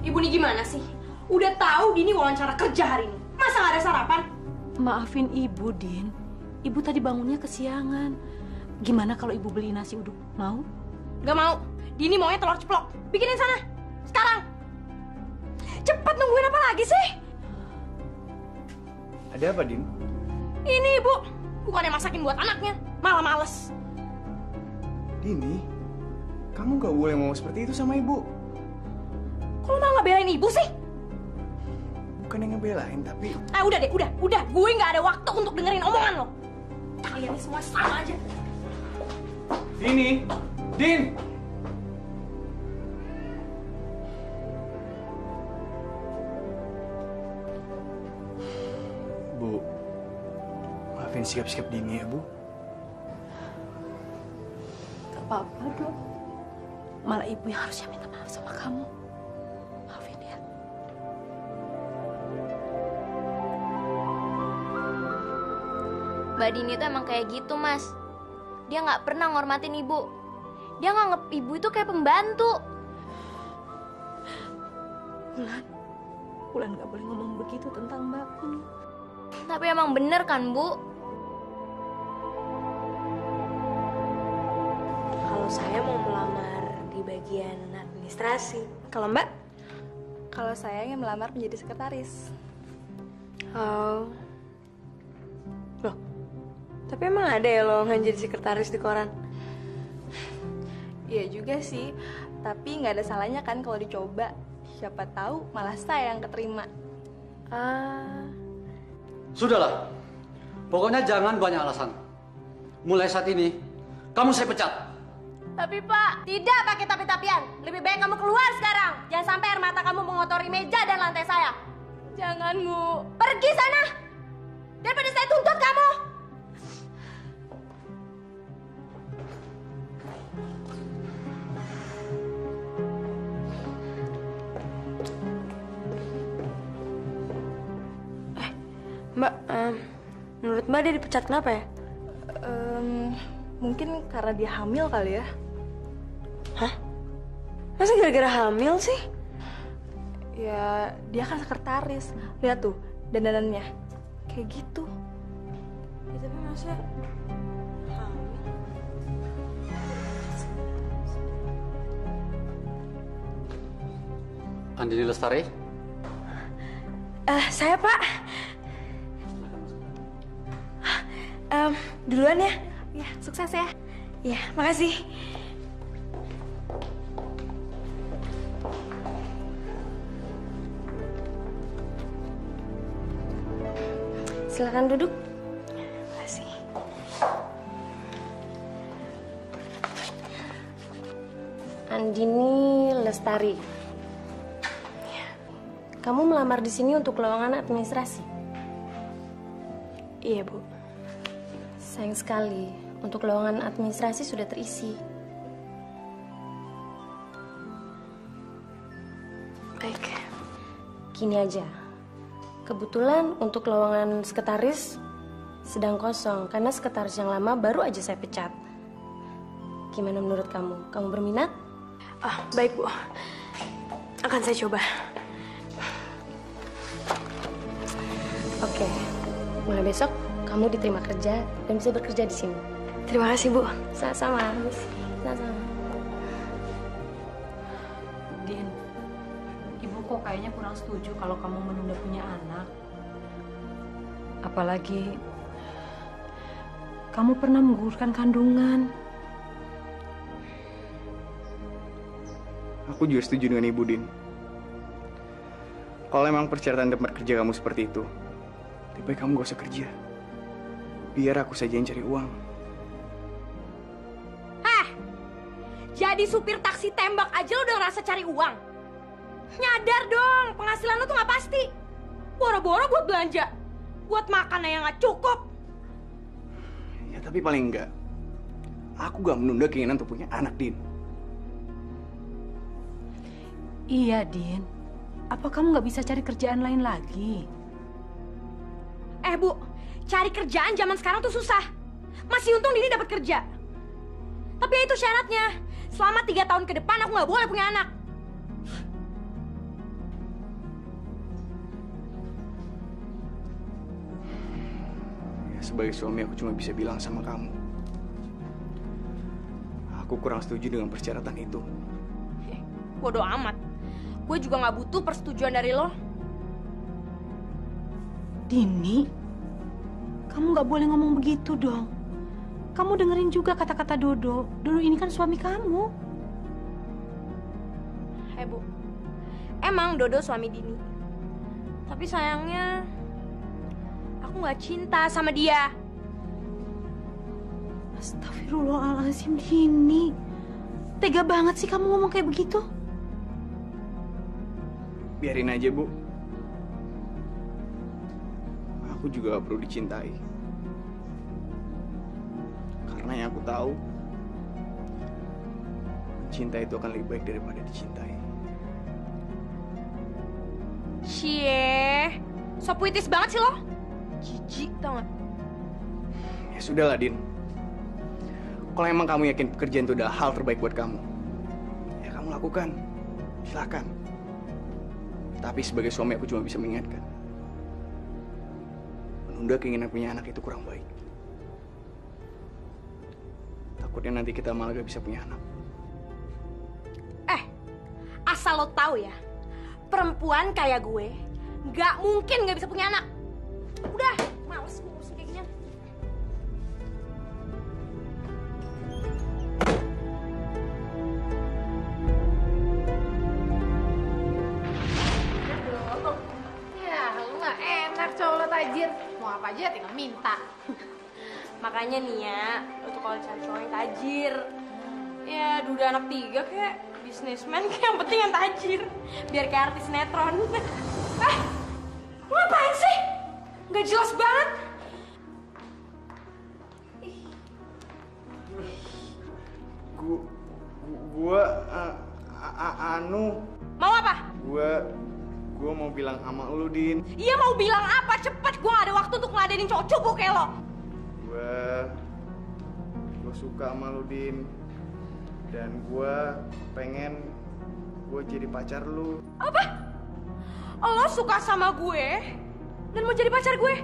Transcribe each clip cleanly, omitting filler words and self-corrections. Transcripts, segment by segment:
Ibu nih gimana sih? Udah tahu Dini wawancara kerja hari ini. Masa nggak ada sarapan? Maafin ibu, Din. Ibu tadi bangunnya kesiangan. Gimana kalau ibu beli nasi uduk? Mau? Gak mau. Dini maunya telur ceplok. Bikinin sana. Sekarang. Cepet, nungguin apa lagi sih? Ada apa, Din? Ini ibu. Bukannya masakin buat anaknya. Malah males. Dini, kamu gak boleh ngomong seperti itu sama ibu. Kok lu malah ngebelain ibu sih? Bukan yang ngebelain, tapi... Udah deh, udah. Gue nggak ada waktu untuk dengerin omongan lo. Kalian ini semua sama aja. Dini! Din! Bu, maafin sikap-sikap Dini ya, Bu. Gak apa-apa, Dok. Malah ibu yang harusnya minta maaf sama kamu. Maafin ya. Mbak Dini tuh emang kayak gitu, Mas. Dia nggak pernah ngormatin ibu. Dia nganggep ibu itu kayak pembantu. Bulan gak boleh ngomong begitu tentang Mbak Pun. Tapi emang bener kan, Bu? Kalau saya mau melamar di bagian administrasi. Kalau Mbak? Kalau saya ingin melamar menjadi sekretaris. Oh. Loh, tapi emang ada ya lowongan jadi sekretaris di koran? Iya juga sih, tapi nggak ada salahnya kan kalau dicoba. Siapa tahu malah saya yang keterima. Sudahlah, pokoknya jangan banyak alasan. Mulai saat ini, kamu saya pecat. Tapi Pak, tidak pakai tapi-tapian. Lebih baik kamu keluar sekarang. Jangan sampai air mata kamu mengotori meja dan lantai saya. Jangan, Bu. Pergi sana. Daripada saya tuntut kamu. Mbak, menurut Mbak dia dipecat kenapa ya? Mungkin karena dia hamil kali ya. Hah? Masa gara-gara hamil sih? Ya, dia kan sekretaris. Lihat tuh, dandanannya. Kayak gitu. Ya, tapi masa hamil? Andini Lestari? Saya Pak. Duluan ya. Ya, sukses ya. Ya, makasih. Silakan duduk. Makasih. Andini Lestari. Kamu melamar di sini untuk lowongan administrasi? Iya, Bu. Sayang sekali, untuk lowongan administrasi sudah terisi. Baik. Gini aja, kebetulan untuk lowongan sekretaris sedang kosong karena sekretaris yang lama baru aja saya pecat. Gimana menurut kamu? Kamu berminat? Baik, Bu. Akan saya coba. Oke, mulai besok kamu diterima kerja dan bisa bekerja di sini. Terima kasih, Bu. Sama-sama. Sama-sama. Din, ibu kok kayaknya kurang setuju kalau kamu menunda punya anak. Apalagi kamu pernah menggugurkan kandungan. Aku juga setuju dengan Ibu, Din. Kalau emang persyaratan tempat kerja kamu seperti itu, lebih baik kamu gak usah kerja. Biar aku saja yang cari uang. Jadi supir taksi tembak aja lo udah ngerasa cari uang? Nyadar dong, penghasilan lo tuh nggak pasti. Boro-boro buat belanja. Buat makan yang nggak cukup. Ya tapi paling enggak, aku gak menunda keinginan untuk punya anak, Din. Iya, Din. Apa kamu nggak bisa cari kerjaan lain lagi? Bu, cari kerjaan zaman sekarang tuh susah. Masih untung Dini dapat kerja. Tapi ya itu syaratnya. Selama 3 tahun ke depan aku nggak boleh punya anak. sebagai suami aku cuma bisa bilang sama kamu, aku kurang setuju dengan persyaratan itu. Bodoh amat. Gue juga nggak butuh persetujuan dari lo. Dini, kamu nggak boleh ngomong begitu dong. Kamu dengerin juga kata-kata Dodo. Dodo ini kan suami kamu. Bu, emang Dodo suami Dini. Tapi sayangnya, aku nggak cinta sama dia. Astagfirullahaladzim, Dini. Tega banget sih kamu ngomong kayak begitu. Biarin aja, Bu. Aku juga gak perlu dicintai. Karena yang aku tahu, cinta itu akan lebih baik daripada dicintai. Cie, so puitis banget sih lo. Jijik, tau gak? Ya sudahlah, Din. Kalau emang kamu yakin pekerjaan itu adalah hal terbaik buat kamu, ya kamu lakukan. Silakan. Tapi sebagai suami aku cuma bisa mengingatkan, menunda keinginan punya anak itu kurang baik. Takutnya nanti kita malah gak bisa punya anak. Asal lo tahu ya, perempuan kayak gue nggak mungkin nggak bisa punya anak. Udah, males gue ngurusin kayak ginian. Ya, lu nggak enak cowok lo tajir. Mau apa aja tinggal minta. Makanya nih ya, untuk kalau cari cowok yang tajir, ya duda anak 3 kayak bisnismen, kayak yang penting yang tajir, biar kayak artis sinetron. Lu ngapain sih? Nggak jelas banget. Gua Mau apa? Gua mau bilang sama lu, Din. Iya mau bilang apa? Cepet, gue gak ada waktu untuk ngeladenin cowok cupu kayak lo. Gua suka sama lu, Din. Dan gua pengen gua jadi pacar lu. Apa? Lo suka sama gue dan mau jadi pacar gue?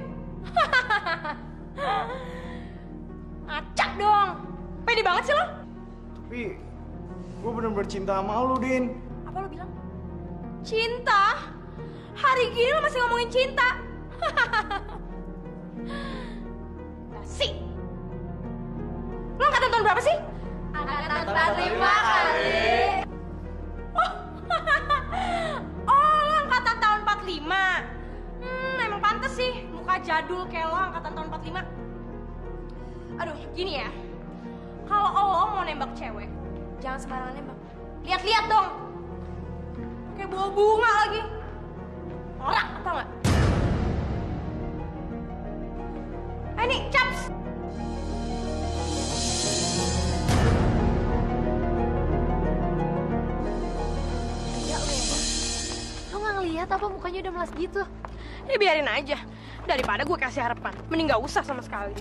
Acak dong. Pede banget sih lo. Tapi gua bener-bener cinta sama lu, Din. Apa lo bilang? Cinta? Hari gini lo masih ngomongin cinta? Basi. Lo angkatan tahun berapa sih? Angkatan 45 kali. Oh, lo angkatan tahun 45. Emang pantes sih, muka jadul kayak lo angkatan tahun 45. Aduh, gini ya. Kalau lo mau nembak cewek, jangan sembarangan nembak. Lihat-lihat dong. Kayak bawa bunga lagi. Norak, tau nggak? Ini, caps. Lo nggak ngeliat apa mukanya udah melas gitu? Ya biarin aja. Daripada gue kasih harapan, mending gak usah sama sekali.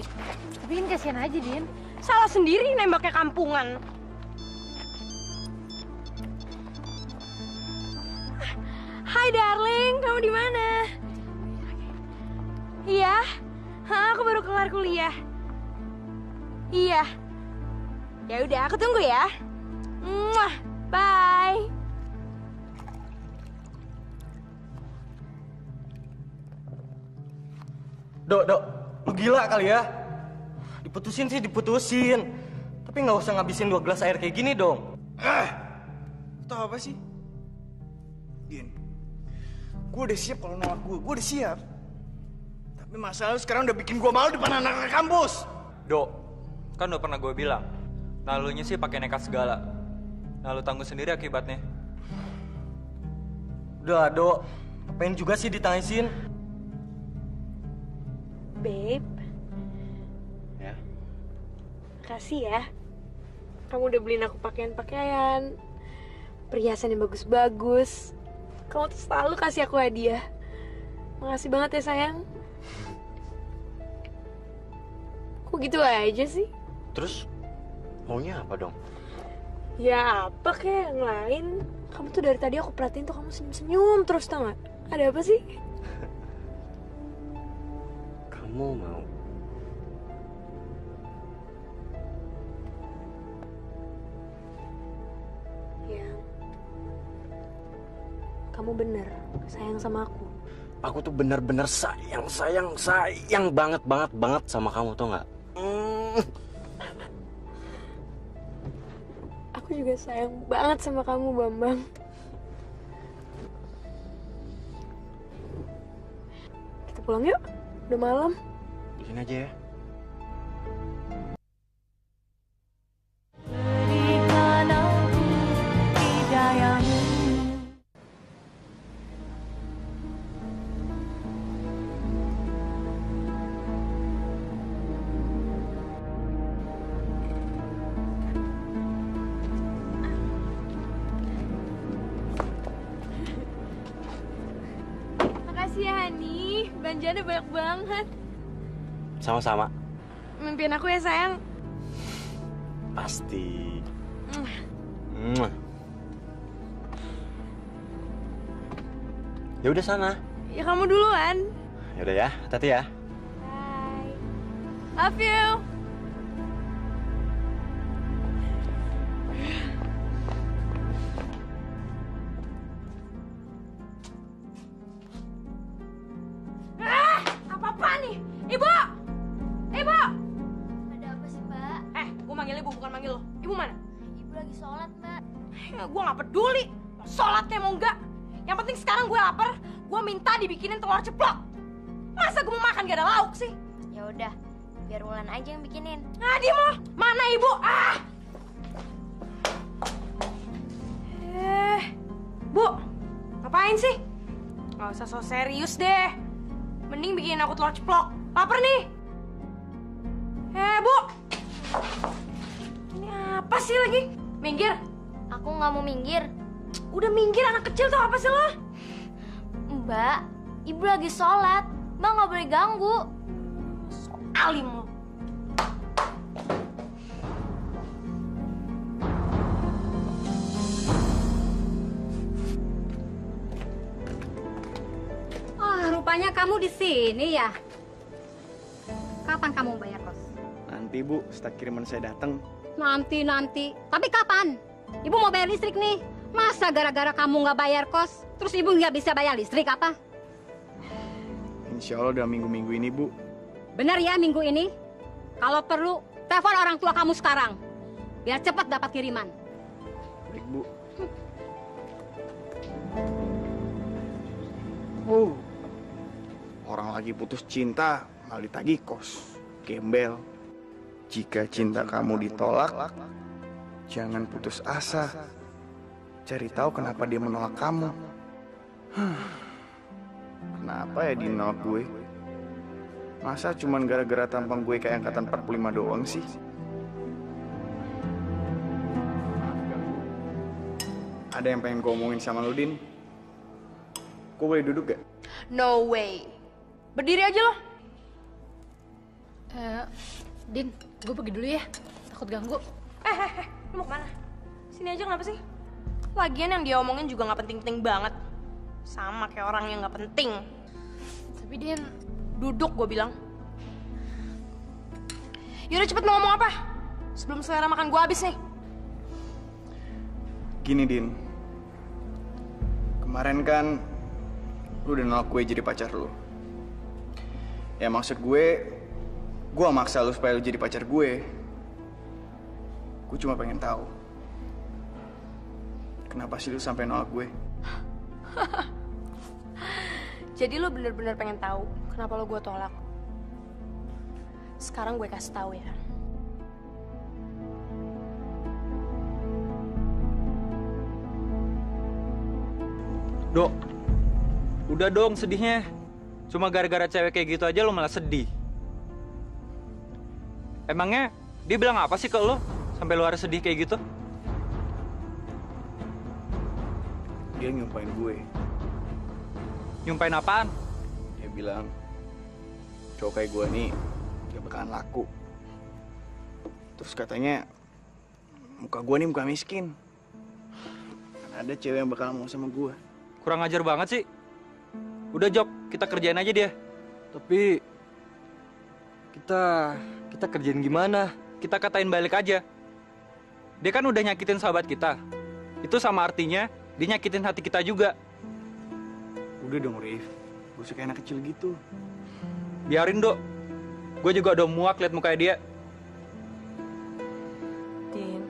Tapi kan kasihan aja, Din. Salah sendiri nembaknya kampungan. Hai darling, kamu di mana? Iya, aku baru kelar kuliah. Iya. Ya udah, aku tunggu ya. Muah, bye. Dok, lu gila kali ya? Diputusin sih diputusin. Tapi nggak usah ngabisin 2 gelas air kayak gini dong. Tahu apa sih? Din, gue udah siap kalau nolak gue udah siap. Tapi masalah lu sekarang udah bikin gue malu depan anak-anak kampus. Dok, kan udah pernah gue bilang, nalunya sih pakai nekat segala. Nah lu tanggung sendiri akibatnya. Udah, Dok. Ngapain juga sih ditangisin? Babe. Ya. Makasih ya. Kamu udah beliin aku pakaian-pakaian, perhiasan yang bagus-bagus. Kamu tuh selalu kasih aku hadiah. Makasih banget ya sayang. Kok gitu aja sih? Terus maunya apa dong? Ya apa kayak yang lain. Kamu tuh dari tadi aku perhatiin tuh kamu senyum-senyum terus, tau gak? Ada apa sih? Kamu mau kamu bener sayang sama aku. Aku tuh bener-bener sayang banget sama kamu tuh nggak? Aku juga sayang banget sama kamu, Bambang. Kita pulang yuk, udah malam. Di sini aja ya. Makasih ya, Hani. Belanjaannya banyak banget. Sama-sama. Mimpiin aku ya, sayang. Pasti. Ya udah sana. Ya kamu duluan. Ya udah ya, hati-hati ya. Bye. Love you. Apa-apaan nih? Ibu! Ibu! Ada apa sih, Mbak? Gue manggil ibu, bukan manggil lo. Ibu mana? Ibu lagi sholat, Mbak. Ya, gue gak peduli. Mau sholat kayak mau enggak. Yang penting sekarang gue lapar. Gue minta dibikinin telur ceplok. Masa gue mau makan gak ada lauk sih? Ya udah, biar Wulan aja yang bikinin. Nah, diem lo. Mana ibu? Bu, ngapain sih? Gak usah so serius deh. Mending bikinin aku telur ceplok. Laper nih. Bu. Ini apa sih lagi? Minggir. Aku nggak mau minggir. Udah minggir, anak kecil tuh apa sih lo? Mbak, ibu lagi sholat. Mbak nggak boleh ganggu. Alim lo. Rupanya kamu di sini ya. Kapan kamu bayar kos? Nanti Bu, setelah kiriman saya datang. Nanti. Tapi kapan? Ibu mau bayar listrik nih. Masa gara-gara kamu nggak bayar kos, terus ibu nggak bisa bayar listrik apa? Insya Allah dalam minggu-minggu ini Bu. Benar ya minggu ini? Kalau perlu, telepon orang tua kamu sekarang. Biar cepat dapat kiriman. Baik Bu. Orang lagi putus cinta, malah ditagih kos. Gembel. Jika cinta kamu ditolak, jangan putus asa. Cari tahu kenapa dia menolak kamu. Kenapa ya dia menolak gue? Masa cuman gara-gara tampang gue kayak angkatan 45 doang sih? Ada yang pengen gue omongin sama lu, Din? Gue boleh duduk gak? No way. Berdiri aja lo. Din, gue pergi dulu ya. Takut ganggu. Lu mau kemana? Sini aja kenapa sih? Lagian yang dia omongin juga gak penting-penting banget. Sama kayak orang yang gak penting. Tapi Din, duduk gue bilang. Yaudah cepet mau ngomong apa? Sebelum selera makan gue habis nih. Gini, Din. Kemarin kan lu udah nolak gue jadi pacar lu. Ya maksud gue maksa lu supaya lu jadi pacar gue. Gue cuma pengen tahu. Kenapa sih lu sampai nolak gue? Jadi lu bener-bener pengen tahu kenapa lo gue tolak. Sekarang gue kasih tahu ya. Dok, udah dong sedihnya. Cuma gara-gara cewek kayak gitu aja lo malah sedih. Emangnya dia bilang apa sih ke lo sampai lo harus sedih kayak gitu? Dia nyumpain gue. Nyumpain apaan? Dia bilang cowok kayak gue nih gak bakalan laku. Terus katanya muka gue nih muka miskin. Ada cewek yang bakalan mau sama gue. Kurang ajar banget sih. Udah Jok, kita kerjain aja dia. Tapi kita kerjain gimana? Kita katain balik aja. Dia kan udah nyakitin sahabat kita. Itu sama artinya dia nyakitin hati kita juga. Udah dong, Rif. Gue suka anak kecil gitu. Biarin, Dok. Gue juga udah muak liat mukanya dia. Din,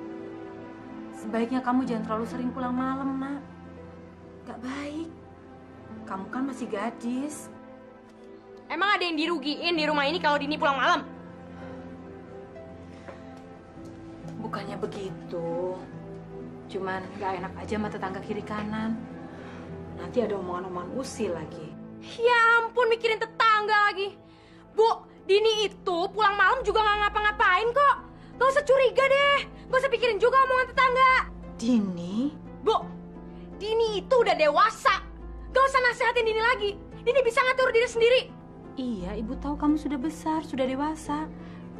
sebaiknya kamu jangan terlalu sering pulang malam, nak. Gak baik. Kamu kan masih gadis. Emang ada yang dirugiin di rumah ini kalau Dini pulang malam? Bukannya begitu. Cuman gak enak aja sama tetangga kiri kanan. Nanti ada omongan-omongan usil lagi. Ya ampun, mikirin tetangga lagi. Bu, Dini itu pulang malam juga nggak ngapa-ngapain kok. Gak usah curiga deh. Gak usah pikirin juga omongan tetangga. Dini? Bu, Dini itu udah dewasa. Gak usah nasehatin Dini lagi. Dini bisa ngatur diri sendiri. Iya, ibu tahu kamu sudah besar, sudah dewasa.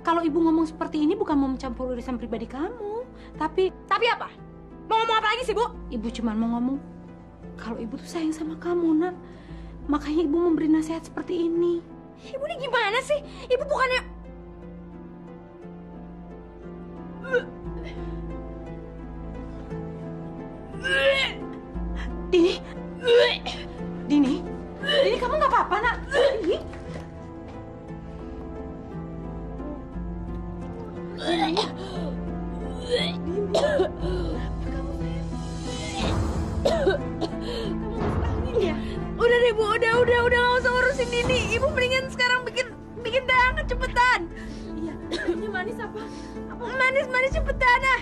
Kalau ibu ngomong seperti ini bukan mau mencampur urusan pribadi kamu. Tapi apa? Mau ngomong apa lagi sih, Bu? Ibu cuma mau ngomong kalau ibu tuh sayang sama kamu, Nak. Makanya ibu memberi nasihat seperti ini. Ibu ini gimana sih? Ibu bukannya... Dini? Dini? Dini, kamu nggak apa-apa, Nak? Dini? Udah deh, Bu, udah nggak usah ngurusin Dini. Ibu mendingan sekarang bikin teh hangat cepetan. Iya, ini manis apa? Manis cepetan ah.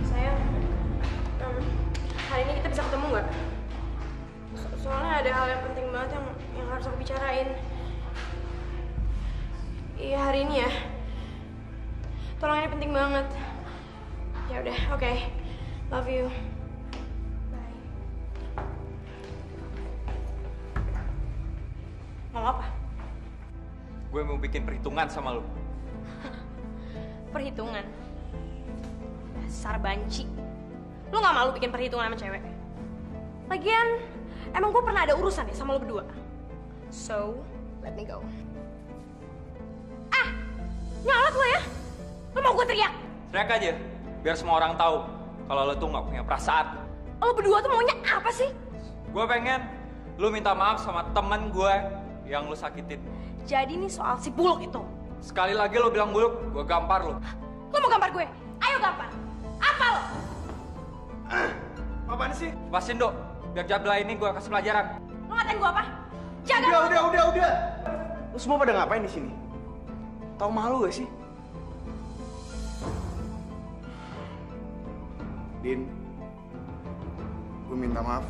Sayang, hari ini kita bisa ketemu nggak? Soalnya ada hal yang penting banget yang harus aku bicarain. Iya, hari ini ya. Tolong, ini penting banget. Ya udah, oke. Love you. Bye. Mau apa? Gue mau bikin perhitungan sama lu. Perhitungan? Dasar banci. Lu gak malu bikin perhitungan sama cewek? Lagian, emang gue pernah ada urusan ya sama lu berdua? So, let me go. Ah! Nyolot lu ya? Lu mau gue teriak? Teriak aja, biar semua orang tahu kalau lu tuh gak punya perasaan. Lu berdua tuh maunya apa sih? Gue pengen lu minta maaf sama temen gue yang lu sakitin. Jadi nih soal si Buluk itu. Sekali lagi lu bilang Buluk, gue gampar lu. Lu mau gampar gue? Ayo gampar. Apa lo? Apaan sih? Lepasin, Dok. Biar jabla ini gue kasih pelajaran. Lu ngatain gue apa? Jaga. Udah. Lu semua pada ngapain di sini? Tahu malu gak sih? Din, gue minta maaf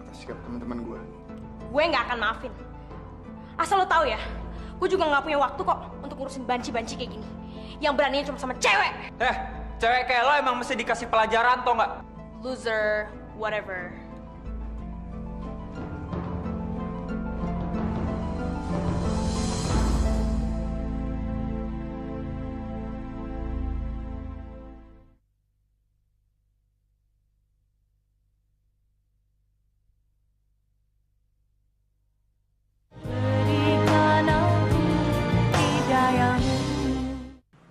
atas sikap teman-teman gue. Gue nggak akan maafin. Asal lo tahu ya, gue juga nggak punya waktu kok untuk ngurusin banci-banci kayak gini. Yang beraninya cuma sama cewek. Cewek kayak lo emang mesti dikasih pelajaran toh nggak? Loser, whatever.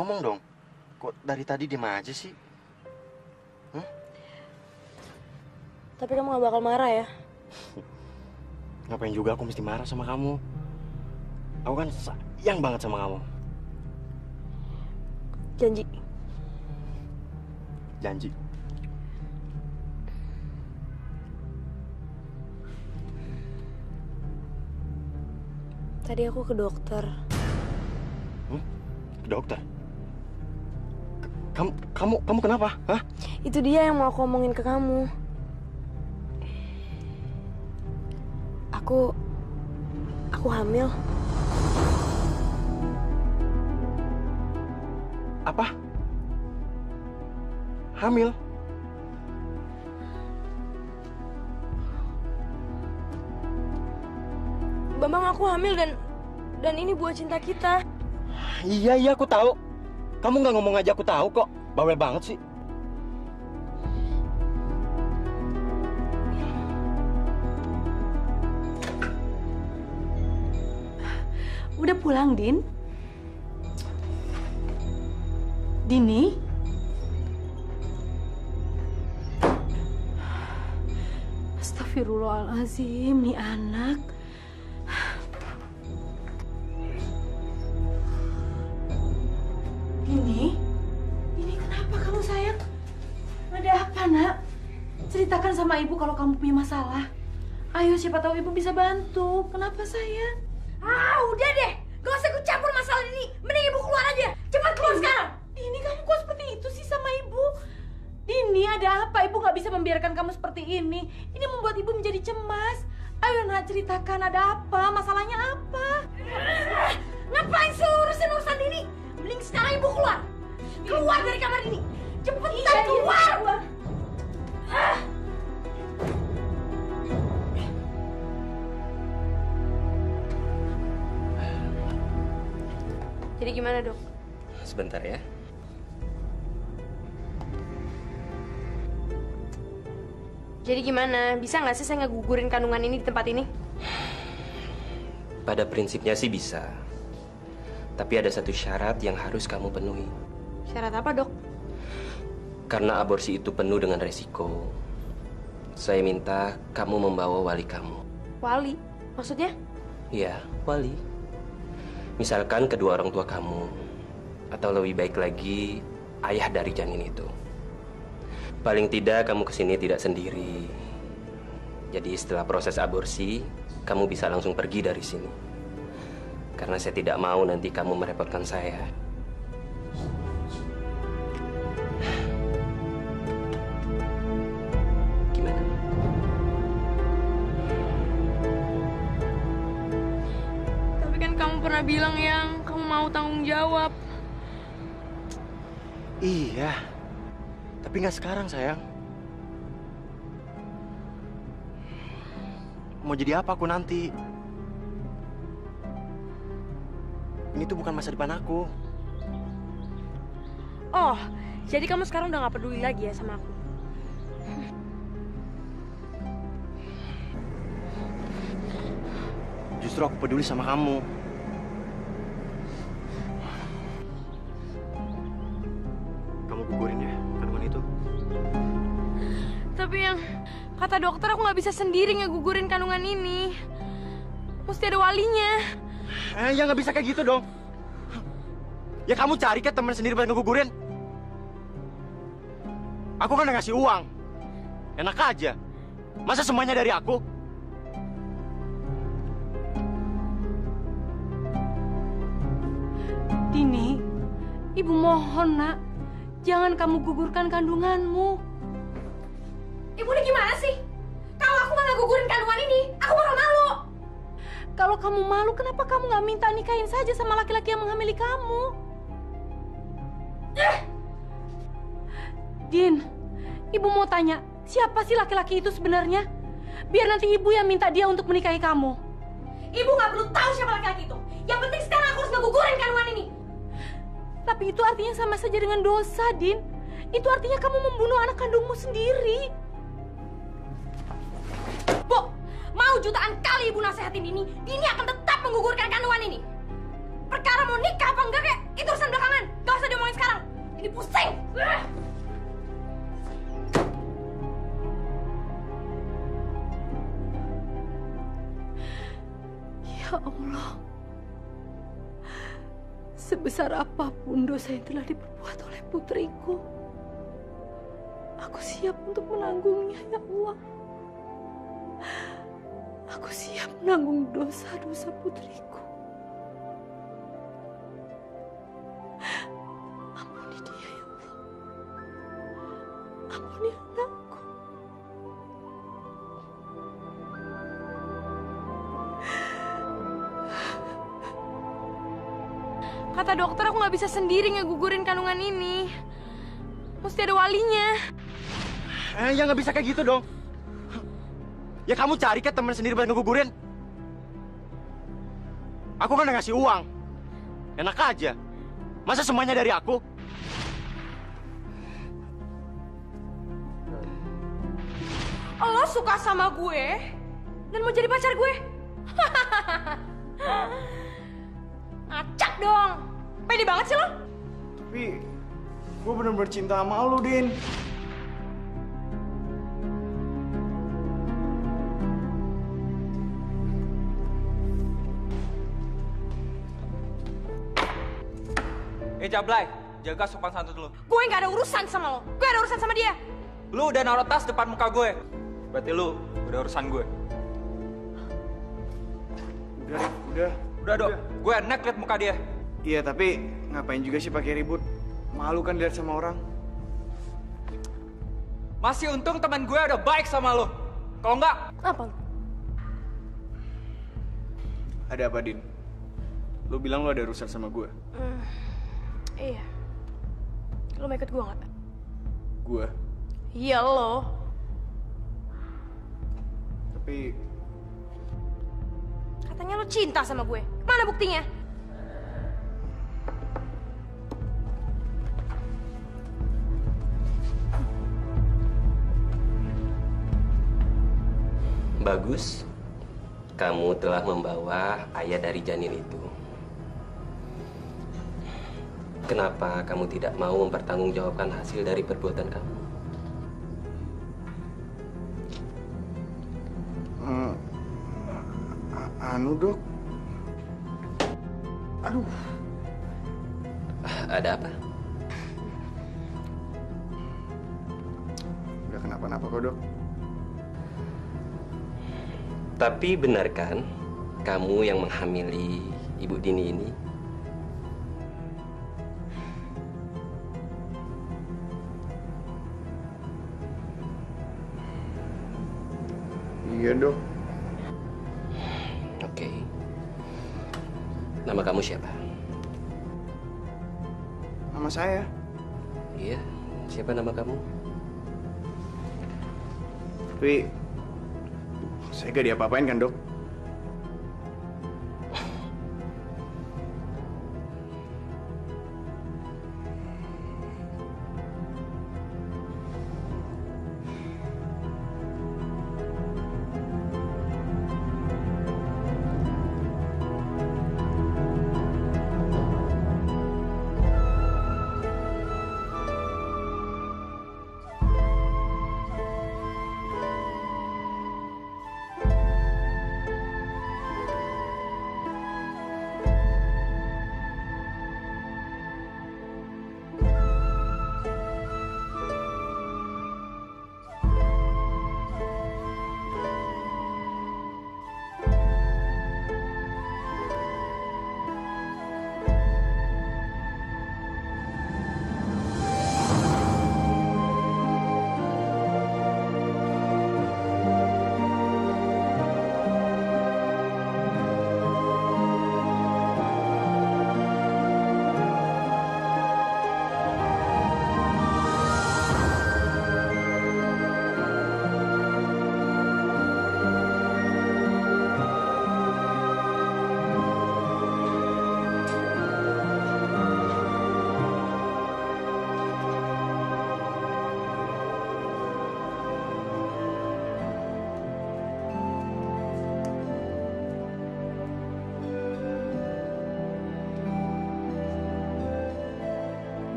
Ngomong dong, kok dari tadi diem aja sih? Tapi kamu gak bakal marah ya? Ngapain juga aku mesti marah sama kamu? Aku kan sayang banget sama kamu. Janji. Janji. Tadi aku ke dokter. Ke dokter? Kamu kenapa? Hah? Itu dia yang mau aku omongin ke kamu. Aku hamil. Apa? Hamil? Bambang, aku hamil dan ini buat cinta kita. Iya, aku tahu. Kamu nggak ngomong aja aku tahu kok. Bawel banget sih. Udah pulang, Din? Dini? Astagfirullahaladzim, nih anak. Ini kenapa kamu sayang? Ada apa nak? Ceritakan sama ibu kalau kamu punya masalah. Ayo, siapa tahu ibu bisa bantu. Kenapa sayang? Ah, udah deh. Gak usah ikut campur masalah ini. Mending ibu keluar aja. Cepat keluar sekarang. Dini, kamu kok seperti itu sih sama ibu? Dini, ada apa? Ibu nggak bisa membiarkan kamu seperti ini. Ini membuat ibu menjadi cemas. Ayo nak, ceritakan ada apa? Masalahnya apa? Ngapain sih urusan ini? Mending sekarang ibu keluar. Keluar dari kamar ini. Cepetan keluar. Jadi gimana, Dok? Sebentar ya. Jadi gimana? Bisa nggak sih saya ngegugurin kandungan ini di tempat ini? Pada prinsipnya sih bisa. Tapi ada satu syarat yang harus kamu penuhi. Syarat apa, Dok? Karena aborsi itu penuh dengan resiko. Saya minta kamu membawa wali kamu. Wali? Maksudnya? Iya, wali. Misalkan kedua orang tua kamu. Atau lebih baik lagi, ayah dari janin itu. Paling tidak kamu kesini tidak sendiri. Jadi setelah proses aborsi, kamu bisa langsung pergi dari sini. Karena saya tidak mau nanti kamu merepotkan saya. Gimana? Tapi kan kamu pernah bilang yang kamu mau tanggung jawab. Iya. Tapi nggak sekarang, sayang. Mau jadi apa aku nanti? Ini tuh bukan masa depan aku. Oh, jadi kamu sekarang udah nggak peduli lagi ya sama aku? Justru aku peduli sama kamu. Kamu gugurin ya kandungan itu? Tapi yang kata dokter aku nggak bisa sendiri ngegugurin kandungan ini. Mesti ada walinya. Ya nggak bisa kayak gitu dong. Ya kamu cari ke teman sendiri buat ngegugurin. Aku kan udah ngasih uang. Enak aja. Masa semuanya dari aku? Dini, ibu mohon nak, jangan kamu gugurkan kandunganmu. Ibu ini gimana sih? Kalau aku nggak gugurin kandungan ini, aku bakal malu. Kalau kamu malu, kenapa kamu nggak minta nikahin saja sama laki-laki yang menghamili kamu? Din, ibu mau tanya, siapa sih laki-laki itu sebenarnya? Biar nanti ibu yang minta dia untuk menikahi kamu. Ibu nggak perlu tahu siapa laki-laki itu. Yang penting sekarang aku harus ngegugurin kandungan ini. Tapi itu artinya sama saja dengan dosa, Din. Itu artinya kamu membunuh anak kandungmu sendiri. Bu, mau jutaan kali ibu nasihatin Dini akan tetap menggugurkan kandungan ini. Perkara mau nikah apa enggak, kayak itu urusan belakangan. Gak usah diomongin sekarang. Ini pusing. Ya Allah, sebesar apapun dosa yang telah diperbuat oleh putriku, aku siap untuk menanggungnya, ya Allah. Aku siap menanggung dosa-dosa putriku. Ampuni dia, ya Allah. Ampuni anakku. Kata dokter aku nggak bisa sendiri ngegugurin kandungan ini. Mesti ada walinya. Ya nggak bisa kayak gitu dong. Ya kamu cari ke teman sendiri buat ngegugurin. Aku kan udah ngasih uang. Enak aja. Masa semuanya dari aku? Lo suka sama gue dan mau jadi pacar gue? Ngacak dong. Pede banget sih lo. Tapi gue bener-bener cinta sama lo, Din. Jablay, jaga sopan santun lu. Gue nggak ada urusan sama lo. Gue ada urusan sama dia. Lu udah naruh tas depan muka gue. Berarti lu udah urusan gue. Udah. Udah, Dok. Gue enak liat muka dia. Iya, tapi ngapain juga sih pakai ribut? Malu kan dilihat sama orang. Masih untung teman gue udah baik sama lu. Kalau enggak, Apa lo? Ada apa, Din? Lu bilang lu ada urusan sama gue. Iya. Lo mau ikut gue nggak? Gue. Iya lo. Tapi Katanya lo cinta sama gue. Mana buktinya? Bagus. Kamu telah membawa ayah dari janin itu. Kenapa kamu tidak mau mempertanggungjawabkan hasil dari perbuatan kamu? Anu, Dok. Aduh. Ada apa? Udah kenapa-napa kok, Dok. Tapi benarkan kamu yang menghamili Ibu Dini ini? Iya, Dok. Oke. Nama kamu siapa? Nama saya. Iya, siapa nama kamu? Tapi saya gak diapa-apain kan, Dok?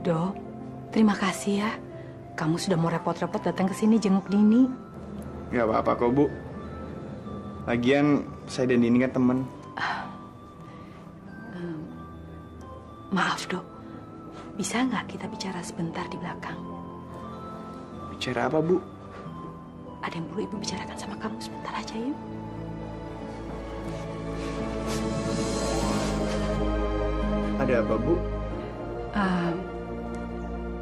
Dok, terima kasih ya. Kamu sudah mau repot-repot datang ke sini jenguk Dini. Gak apa-apa kok, Bu. Lagian saya dan Dini kan teman. Maaf, Dok. Bisa nggak kita bicara sebentar di belakang? Bicara apa, Bu? Ada yang perlu Ibu bicarakan sama kamu sebentar aja, yuk. Ada apa, Bu?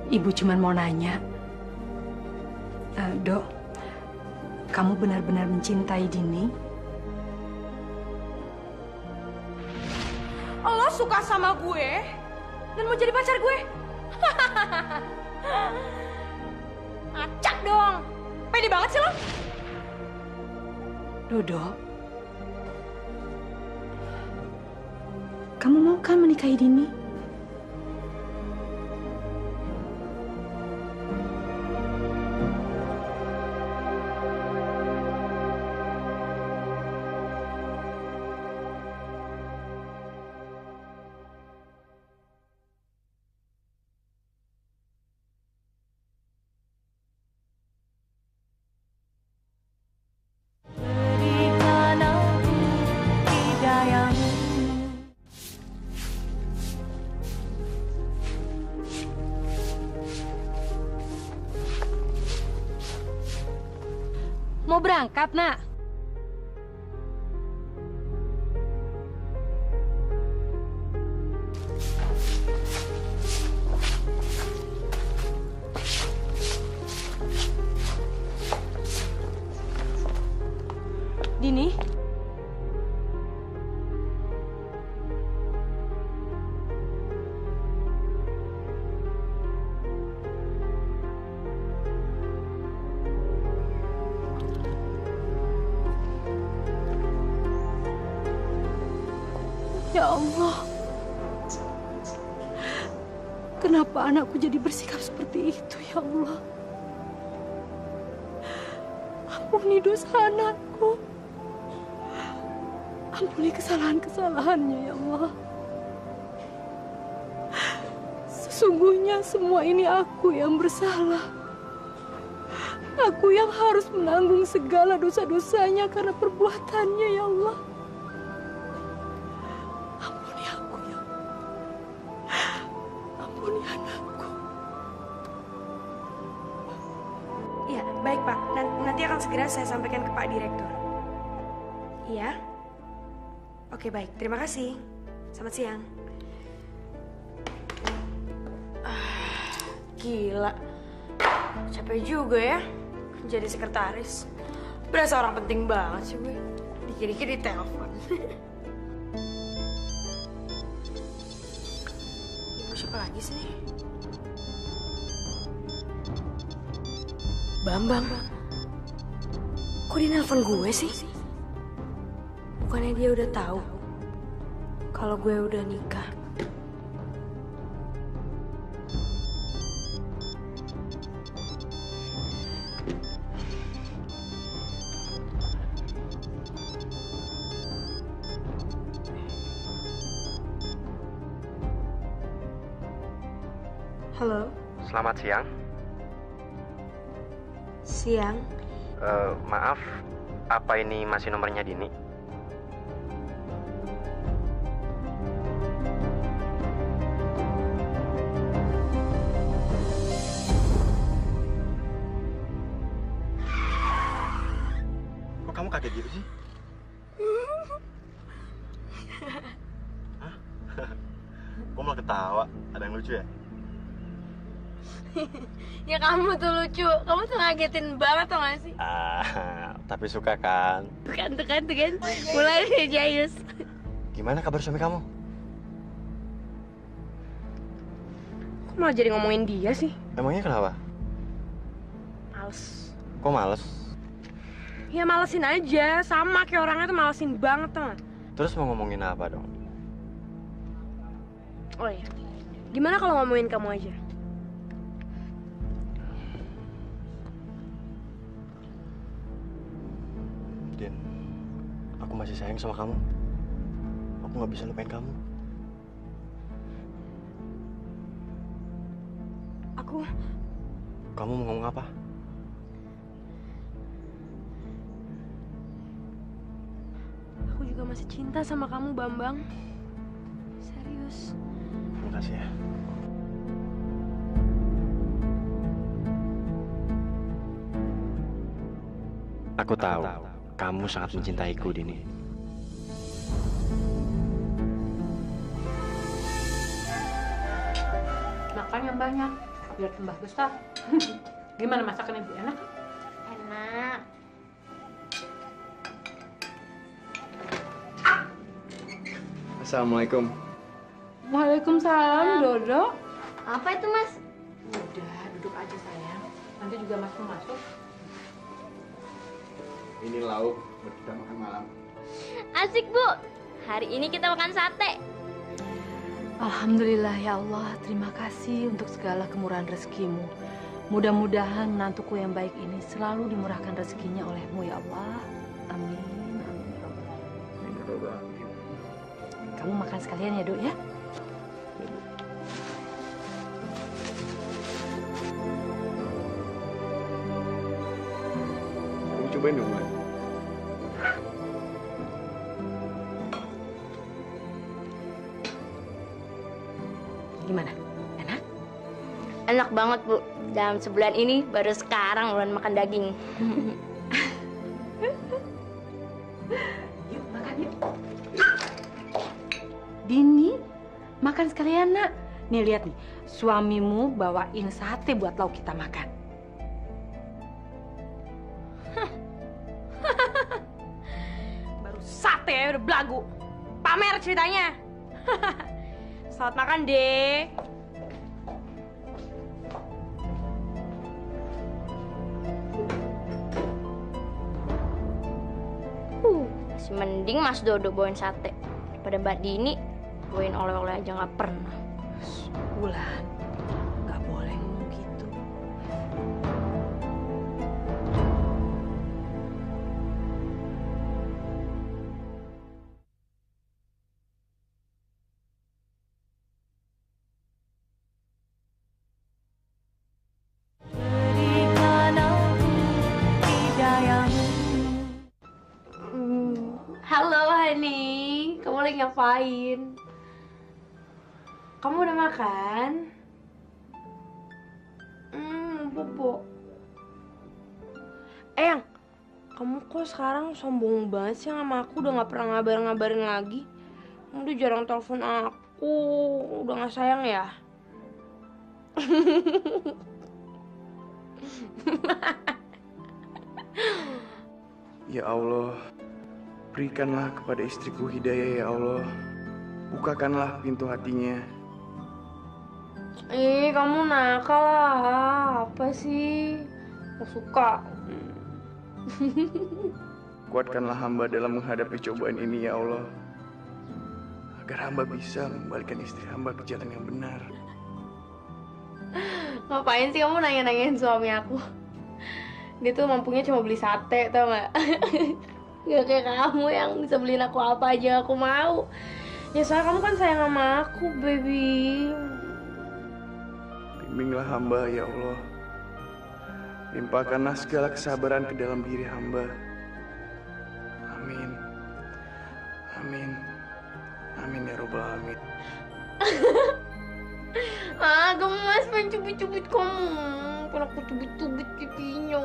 Ibu cuma mau nanya. Dok, kamu benar-benar mencintai Dini? Lo suka sama gue dan mau jadi pacar gue? Acak dong. Pede banget sih lo. Dodo, kamu mau kan menikahi Dini? Mau berangkat, Nak? Dini? Ya Allah, kenapa anakku jadi bersikap seperti itu, ya Allah? Ampuni dosa anakku. Ampuni kesalahan-kesalahannya, ya Allah. Sesungguhnya semua ini aku yang bersalah. Aku yang harus menanggung segala dosa-dosanya karena perbuatannya, ya Allah. Ampuni aku, ya Allah. Ampuni anakku. Ya, baik Pak. Nanti akan segera saya sampaikan ke Pak Direktur. Iya? Oke, baik. Terima kasih. Selamat siang. Gila. Capek juga ya jadi sekretaris. Berasa orang penting banget sih gue. Dikit-dikit di telepon. Ibu siapa lagi sih? Bambang. Kok dia nelpon gue sih? Bukannya dia udah tahu kalau gue udah nikah. Halo, Selamat siang. siang. Maaf, apa ini masih nomornya Dini? Kok kamu kaget gitu sih? Hah? Kok malah ketawa? Ada yang lucu ya? Ya kamu tuh lucu, kamu tuh ngagetin banget tau gak sih? Tapi suka kan? Tuh kan, mulai deh Jayus. Gimana kabar suami kamu? Kok malah jadi ngomongin dia sih? Emangnya kenapa? Males. Kok males? Ya malesin aja, sama kayak orangnya tuh malesin banget tau gak? Terus mau ngomongin apa dong? Oh iya, gimana kalau ngomongin kamu aja? Din, aku masih sayang sama kamu. Aku nggak bisa lupain kamu. Kamu mau ngomong apa? Aku juga masih cinta sama kamu, Bambang. Serius. Terima kasih ya. Aku tahu, kamu sangat mencintaiku, Dini. Makan yang banyak, biar tambah besar. Gimana masakan ibu, enak? Enak. Assalamualaikum. Waalaikumsalam, Dodo. Apa itu, Mas? Udah, duduk aja sayang. Nanti juga Mas mau masuk. Ini lauk buat kita makan malam. Asik, Bu. Hari ini kita makan sate. Alhamdulillah ya Allah, terima kasih untuk segala kemurahan rezekimu. Mudah-mudahan menantuku yang baik ini selalu dimurahkan rezekinya olehmu ya Allah. Amin. Amin ya Allah. Kamu makan sekalian ya, Dok ya? Kamu cobain dong, Man. Gimana? Enak? Enak banget, Bu. Dalam sebulan ini baru sekarang bulan makan daging. makan sekalian, Nak. Nih lihat nih, suamimu bawain sate buat lauk kita makan. Baru sate ya udah belagu. Pamer ceritanya. Selamat makan deh. Masih mending Mas Dodo bawain sate daripada Mbak Dini bawain oleh-oleh aja nggak pernah. Bulan, nggak boleh ngomong gitu. Halo Hani, kamu lagi ngapain? Kamu udah makan? Bobo. Eyang, kamu kok sekarang sombong banget sih sama aku, udah gak pernah ngabarin lagi. Kamu udah jarang telepon aku, udah gak sayang ya? Ya Allah, berikanlah kepada istriku hidayah ya Allah. Bukakanlah pintu hatinya. Kamu nakal lah, apa sih? Gak suka. Kuatkanlah hamba dalam menghadapi cobaan ini ya Allah. Agar hamba bisa mengembalikan istri hamba ke jalan yang benar. Ngapain sih kamu nanya-nanyain suami aku? Dia tuh mampunya cuma beli sate, tau gak? Gak kayak kamu yang bisa beliin aku apa aja aku mau. Ya soalnya kamu kan sayang sama aku, baby. Bimbinglah hamba ya Allah. Limpahkanlah segala kesabaran ke dalam diri hamba. Amin. Amin. Amin ya Rabbal Alamin. Gemes pengen cubit-cubit kamu. Pengen aku cubit-cubit pipinya.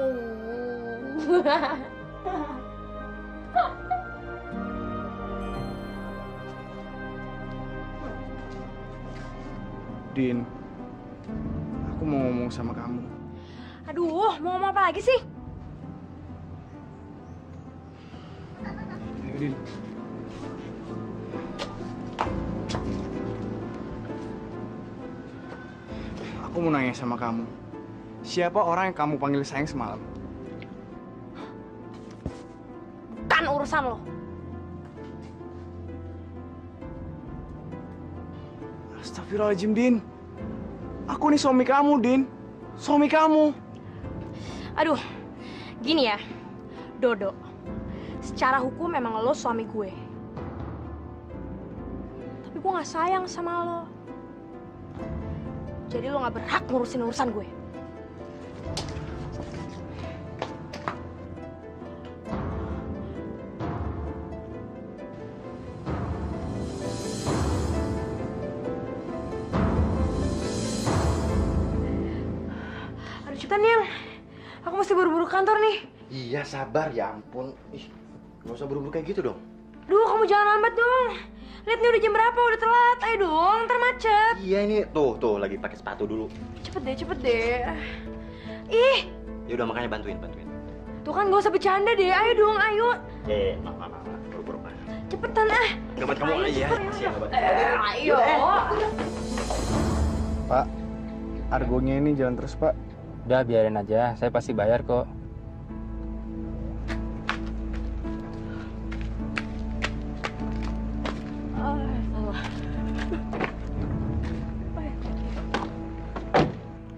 Din, aku mau ngomong sama kamu. Aduh, mau ngomong apa lagi sih? Ayo, Din. Aku mau nanya sama kamu. Siapa orang yang kamu panggil sayang semalam? Kan urusan lo. Astagfirullahaladzim, Din. Aku nih suami kamu, Din. Suami kamu. Aduh, gini ya, Dodo. Secara hukum memang lo suami gue. Tapi gue gak sayang sama lo. Jadi lo gak berhak ngurusin urusan gue. Aduh, cepetan Yang. Aku mesti buru-buru kantor nih. Iya, sabar. Ya ampun. Ih, nggak usah buru-buru kayak gitu dong. Duh, kamu jangan lambat dong. Lihat nih udah jam berapa, udah telat. Ayo dong, ntar macet. Iya, ini tuh lagi pakai sepatu dulu. Cepet deh. Ih, Ya udah, makanya bantuin. tuh kan gak usah bercanda deh. Ayo dong, ayo. Maaf. Buru-buru. Cepetan ah. Nggak buat kamu Ayo, ya. cepet, Siap, buat. Ayo. Pak, argonya ini jalan terus, Pak. Udah biarin aja, saya pasti bayar kok.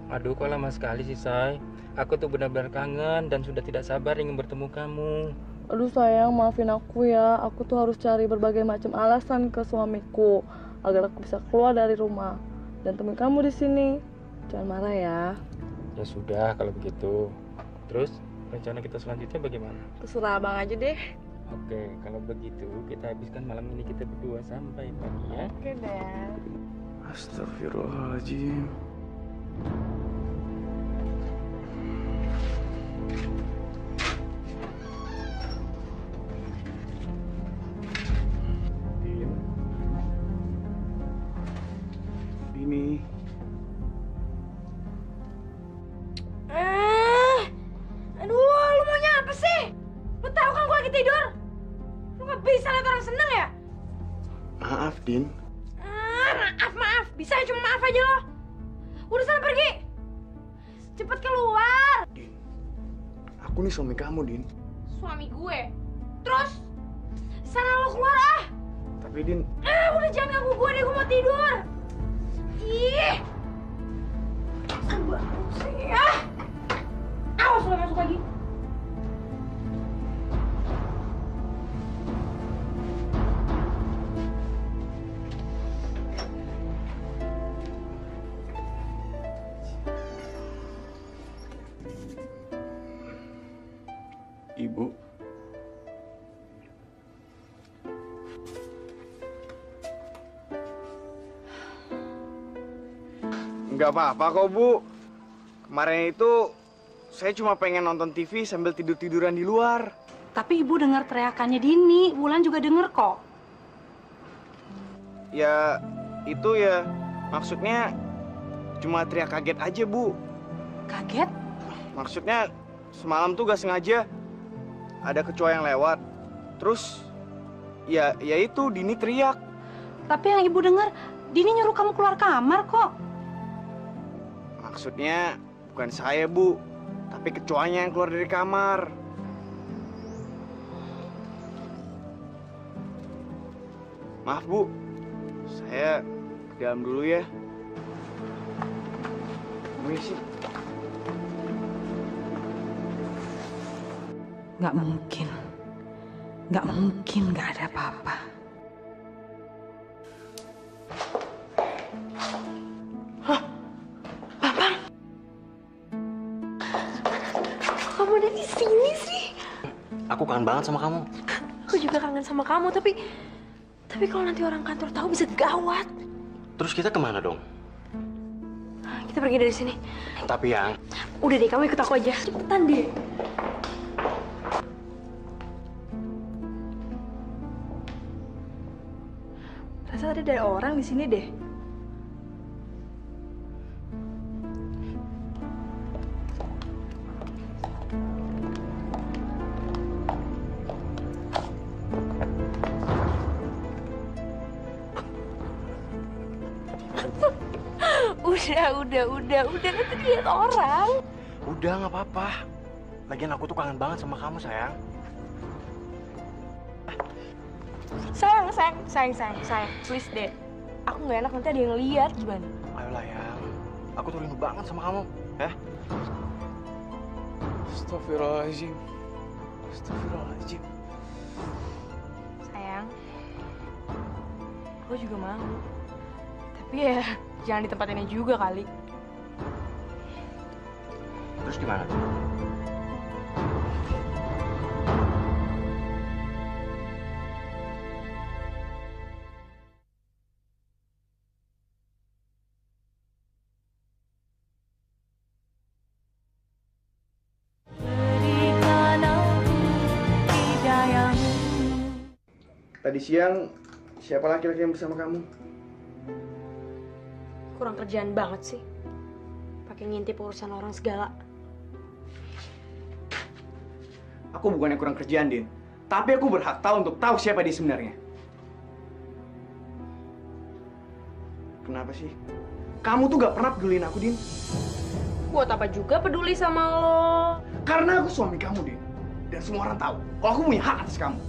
Aduh, kok lama sekali sih, Say. Aku tuh benar-benar kangen dan sudah tidak sabar ingin bertemu kamu. Aduh sayang, maafin aku ya. Aku tuh harus cari berbagai macam alasan ke suamiku agar aku bisa keluar dari rumah dan temuin kamu di sini. Jangan marah ya. Ya sudah kalau begitu. Terus rencana kita selanjutnya bagaimana? Terserah abang aja deh. Oke, kalau begitu kita habiskan malam ini kita berdua sampai pagi ya. Oke deh. Astagfirullahaladzim. Udah sana pergi. Cepet keluar. Aku nih suami kamu, Din. Suami gue. Terus sana lo keluar ah. Tapi Din, Udah jangan ganggu gue deh, gue mau tidur. Ih. Banget sih ah. Awas lo masuk lagi. Ibu. Nggak apa-apa kok, Bu. Kemarin itu saya cuma pengen nonton TV sambil tidur-tiduran di luar. Tapi ibu dengar teriakannya Dini, Wulan juga denger kok. Ya, itu ya maksudnya cuma teriak kaget aja, Bu. Kaget? Maksudnya semalam tuh gak sengaja ada kecoa yang lewat. Terus ya itu Dini teriak. Tapi yang ibu dengar, Dini nyuruh kamu keluar kamar kok. Maksudnya bukan saya, Bu, tapi kecoanya yang keluar dari kamar. Maaf, Bu. Saya ke dalam dulu ya. Permisi. Nggak mungkin. Nggak mungkin nggak ada apa-apa. Kamu ada di sini sih? Aku kangen banget sama kamu. Aku juga kangen sama kamu, tapi kalau nanti orang kantor tahu bisa gawat. Terus kita kemana dong? Kita pergi dari sini. Tapi yang... Udah deh, kamu ikut aku aja. Cepetan deh. Rasa ada orang di sini deh. Udah, nanti lihat orang. Udah, nggak apa-apa. Lagian aku tuh kangen banget sama kamu, sayang. Sayang, please deh. Aku nggak enak nanti ada yang lihat gimana? Ayolah, yang. Aku tuh rindu banget sama kamu, ya. Astagfirullahaladzim. Sayang, aku juga mau. Tapi ya, jangan di tempat ini juga kali. Terus gimana? Tadi siang siapa laki-laki yang bersama kamu? Kurang kerjaan banget sih. Pakai ngintip urusan orang segala. Aku bukannya kurang kerjaan, Din. Tapi aku berhak tahu untuk tahu siapa dia sebenarnya. Kenapa sih? Kamu tuh gak pernah peduliin aku, Din. Buat apa juga peduli sama lo? Karena aku suami kamu, Din. Dan semua orang tahu kalau aku punya hak atas kamu.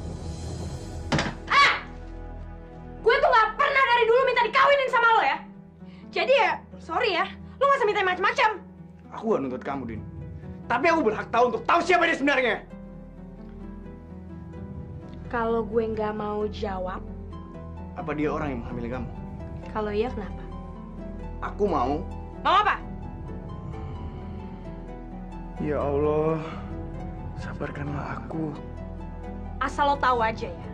Gue tuh gak pernah dari dulu minta dikawinin sama lo ya. Jadi ya, sorry ya, lo gak usah minta macam-macam. Aku gak nuntut kamu, Din. Tapi aku berhak tahu untuk tahu siapa dia sebenarnya. Kalau gue nggak mau jawab, apa dia orang yang menghamili kamu? kalau iya kenapa? Aku mau. Mau apa? Ya Allah, sabarkanlah aku. Asal lo tahu aja ya,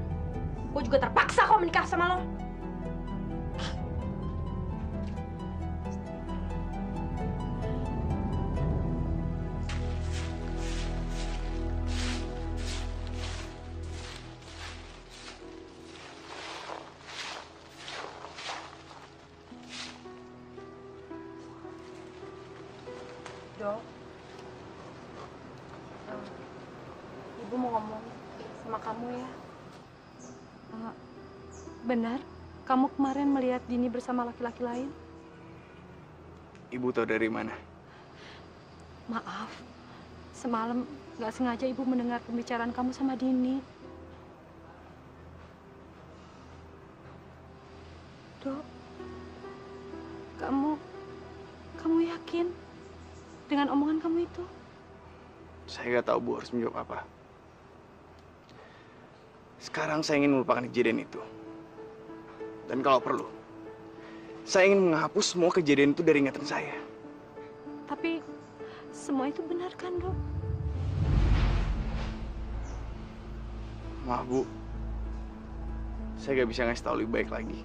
gue juga terpaksa kok menikah sama lo. Dok, Ibu mau ngomong sama kamu ya. Benar, kamu kemarin melihat Dini bersama laki-laki lain? Ibu tahu dari mana? Maaf, semalam nggak sengaja ibu mendengar pembicaraan kamu sama Dini. Dok, kamu yakin dengan omongan kamu itu? Saya nggak tahu Bu harus menjawab apa. Sekarang saya ingin melupakan kejadian itu. Dan kalau perlu, saya ingin menghapus semua kejadian itu dari ingatan saya. Tapi semua itu benar kan, Dok? Maaf Bu, saya nggak bisa ngasih tahu lebih baik lagi.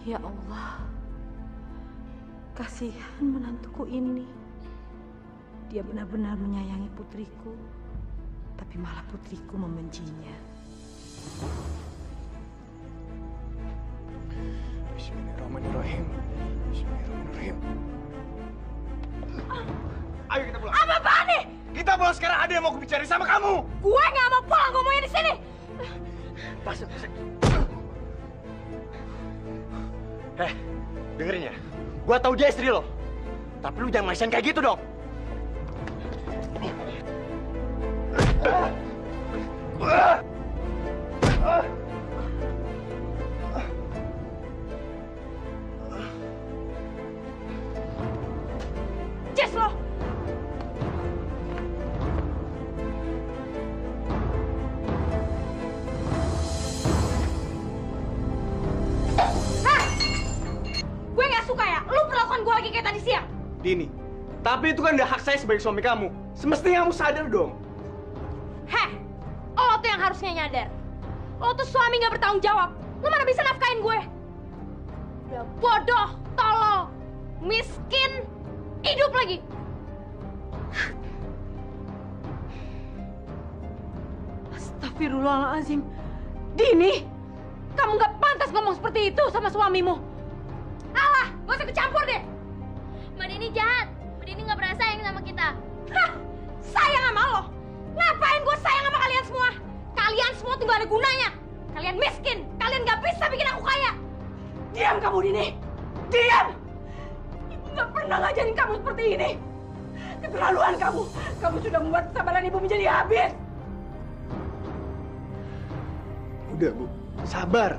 Ya Allah, kasihan menantuku ini. Dia benar-benar menyayangi putriku, tapi malah putriku membencinya. Bismillahirrahmanirrahim. Bismillahirrahmanirrahim. Ayo kita pulang. Apa-apaan nih? Kita pulang sekarang, ada yang mau bicara sama kamu. Gue nggak mau pulang, gue maunya di sini. Dengerin ya. Gua tahu dia istri lo. Tapi lu jangan main kayak gitu dong. Jess lo. Gue nggak suka ya, lu perlakuan gue lagi kayak tadi siang. Dini, tapi itu kan udah hak saya sebagai suami kamu. Semestinya kamu sadar dong. Heh, lo tuh yang harusnya nyadar. Lo tuh suami nggak bertanggung jawab. Lo mana bisa nafkain gue? Udah bodoh, tolol, miskin, hidup lagi. Astagfirullahaladzim. Dini, kamu nggak pantas ngomong seperti itu sama suamimu. Alah, gak usah kecampur deh. Mbak Dini jahat. Mbak Dini nggak pernah sayang sama kita. Hah, sayang sama lo? Ngapain gue sayang sama kalian semua? Kalian semua tuh gak ada gunanya. Kalian miskin, kalian gak bisa bikin aku kaya. Diam kamu, Dini. Diam. Ibu nggak pernah ngajarin kamu seperti ini. Keterlaluan kamu. Kamu sudah membuat kesabaran ibu menjadi habis. Udah Bu, sabar.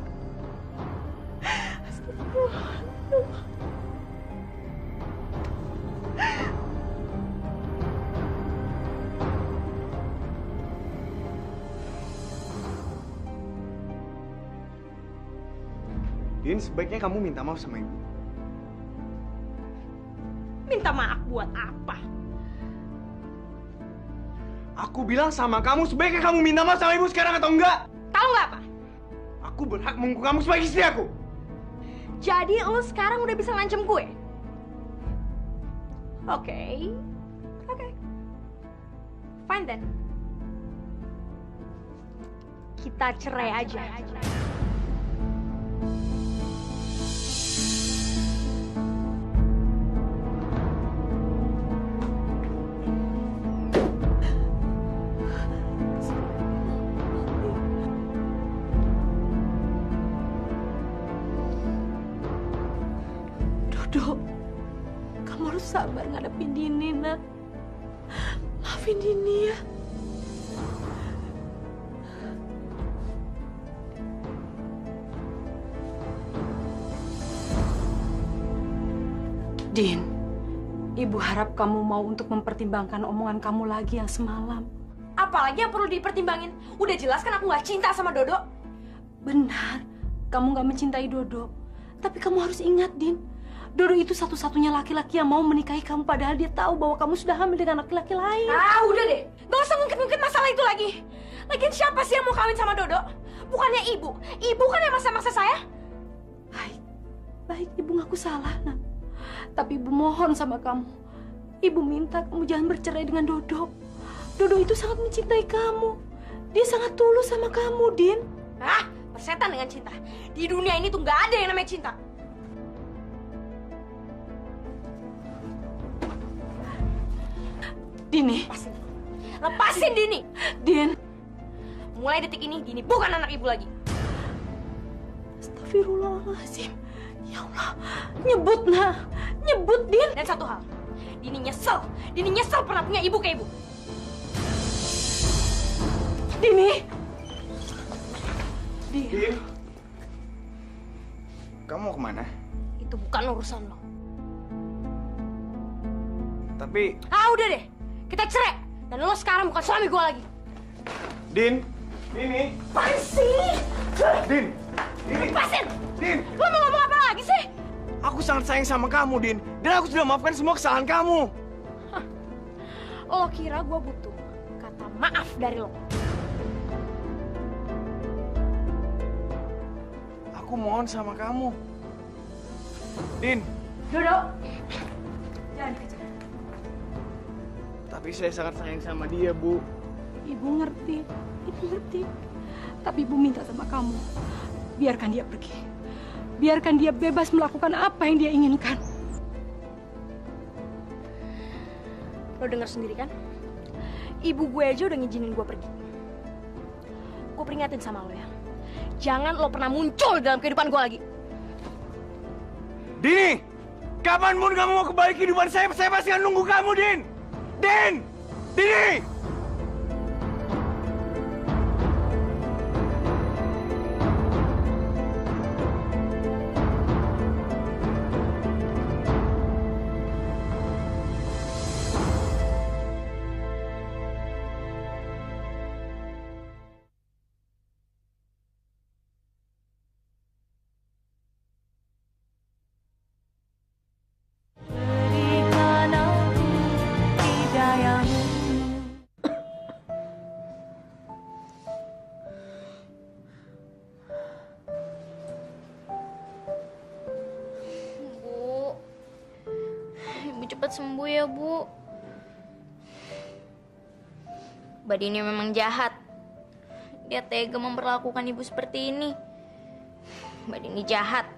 Din, sebaiknya kamu minta maaf sama ibu. Minta maaf buat apa? Aku bilang sama kamu, sebaiknya kamu minta maaf sama ibu sekarang atau enggak? Tahu nggak apa? Aku berhak mengaku kamu sebagai istri aku. Jadi lo sekarang udah bisa ngancem gue? Oke. Fine then. Kita cerai aja. Dodo, kamu harus sabar ngadepin Dini, nak. Maafin Dini ya. Din, Ibu harap kamu mau untuk mempertimbangkan omongan kamu lagi yang semalam. Apalagi yang perlu dipertimbangin? Udah jelas kan aku nggak cinta sama Dodo. Benar, kamu nggak mencintai Dodo. Tapi kamu harus ingat, Din. Dodo itu satu-satunya laki-laki yang mau menikahi kamu padahal dia tahu bahwa kamu sudah hamil dengan laki-laki lain. Ah, udah deh. Gak usah ngungkit-ngungkit masalah itu lagi. Lagian siapa sih yang mau kawin sama Dodo? Bukannya ibu. Ibu kan yang maksa-maksa saya. Baik, Ibu ngaku salah, nak. Tapi Ibu mohon sama kamu. Ibu minta kamu jangan bercerai dengan Dodo. Dodo itu sangat mencintai kamu. Dia sangat tulus sama kamu, Din. Hah? Persetan dengan cinta. Di dunia ini tuh nggak ada yang namanya cinta. Dini. Lepasin Dini. Din. Mulai detik ini Dini bukan anak ibu lagi. Astagfirullahaladzim. Ya Allah, nyebut nah, nyebut Din. Dan satu hal, Dini nyesel pernah punya ibu kayak ibu. Dini. Din. Kamu mau kemana? Itu bukan urusan lo. Tapi... Udah deh, kita cerai. Dan lo sekarang bukan suami gue lagi. Din, Dini. Apaan sih? Din, Dini. Lepasin! Din. Lo mau ngomong apa lagi sih? Aku sangat sayang sama kamu, Din. Dan aku sudah maafkan semua kesalahan kamu. Lo kira gue butuh kata maaf dari lo? Aku mohon sama kamu. Din. Dodo. Jangan dikejar. Tapi saya sangat sayang sama dia, Bu. Ibu ngerti. Tapi Ibu minta sama kamu, biarkan dia pergi. Biarkan dia bebas melakukan apa yang dia inginkan. Lo dengar sendiri kan? Ibu gue aja udah ngizinin gue pergi. Gue peringatin sama lo ya. Jangan lo pernah muncul dalam kehidupan gue lagi. Dini! Kapanpun kamu mau kembali ke kehidupan saya pasti akan nunggu kamu, Din! Din! Dini! Cepat sembuh ya, Bu. Mbak Dini memang jahat. Dia tega memperlakukan ibu seperti ini. Mbak Dini jahat.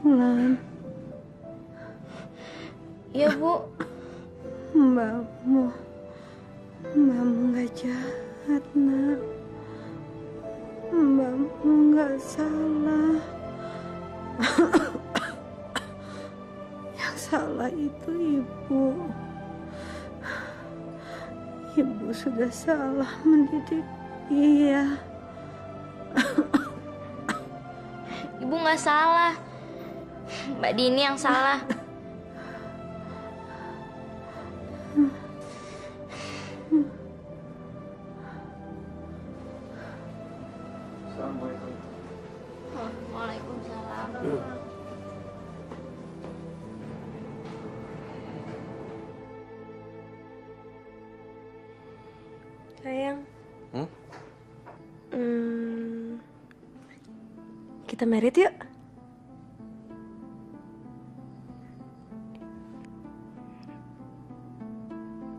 Lan. Iya, Bu. Mbakmu nggak jahat, Nak. Mbakmu nggak salah. Yang salah itu ibu. Ibu sudah salah mendidik dia. Ibu nggak salah. Mbak Dini yang salah. Assalamualaikum. Waalaikumsalam. Sayang. Kita married yuk.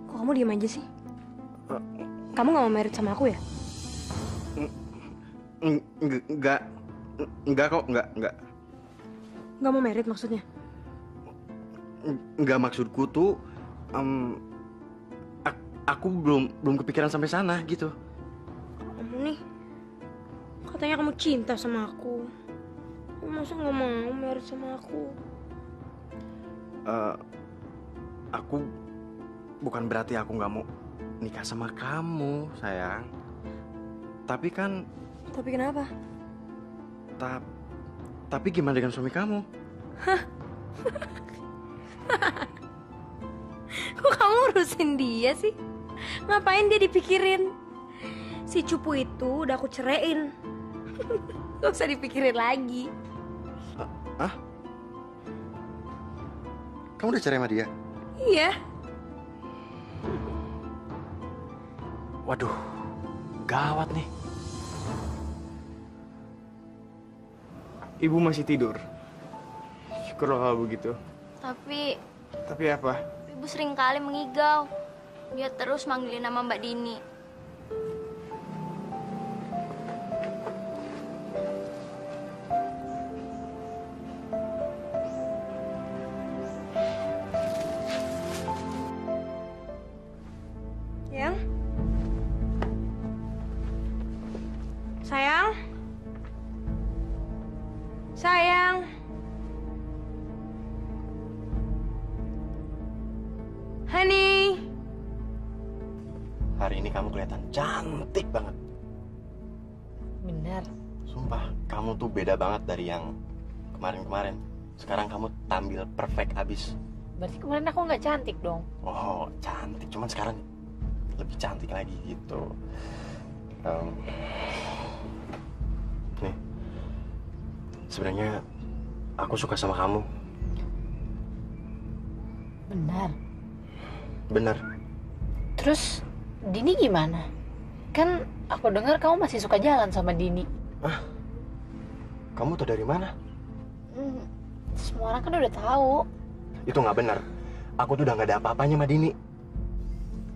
Kok kamu diem aja sih? Kamu gak mau married sama aku ya? Enggak kok, enggak. Gak mau married maksudnya? Enggak, maksudku tuh aku belum kepikiran sampai sana gitu. Kamu nih, katanya kamu cinta sama aku. Masa gak mau married sama aku? Aku bukan berarti aku nggak mau nikah sama kamu, sayang. Tapi kan... Tapi kenapa? Tapi gimana dengan suami kamu? Hah? Kok kamu urusin dia sih? Ngapain dia dipikirin? Si cupu itu udah aku ceraiin. Gak usah dipikirin lagi. Hah? Kamu udah cerai sama dia? Iya. Waduh, gawat nih. Ibu masih tidur. Syukurlah kalau begitu. Tapi apa? ibu sering kali mengigau. Dia terus manggilin nama Mbak Dini. Yang? Sayang? Sayang? Honey? Hari ini kamu kelihatan cantik banget. Benar. Sumpah, kamu tuh beda banget dari yang kemarin-kemarin. Sekarang kamu tampil perfect abis. Berarti kemarin aku nggak cantik dong. Oh, cantik. Cuman sekarang lebih cantik lagi gitu. Nih, sebenarnya aku suka sama kamu. Benar. Bener. Terus Dini gimana? Kan aku dengar kamu masih suka jalan sama Dini. Ah, kamu tuh dari mana? Semua orang kan udah tahu. Itu nggak benar. Aku tuh udah nggak ada apa-apanya sama Dini.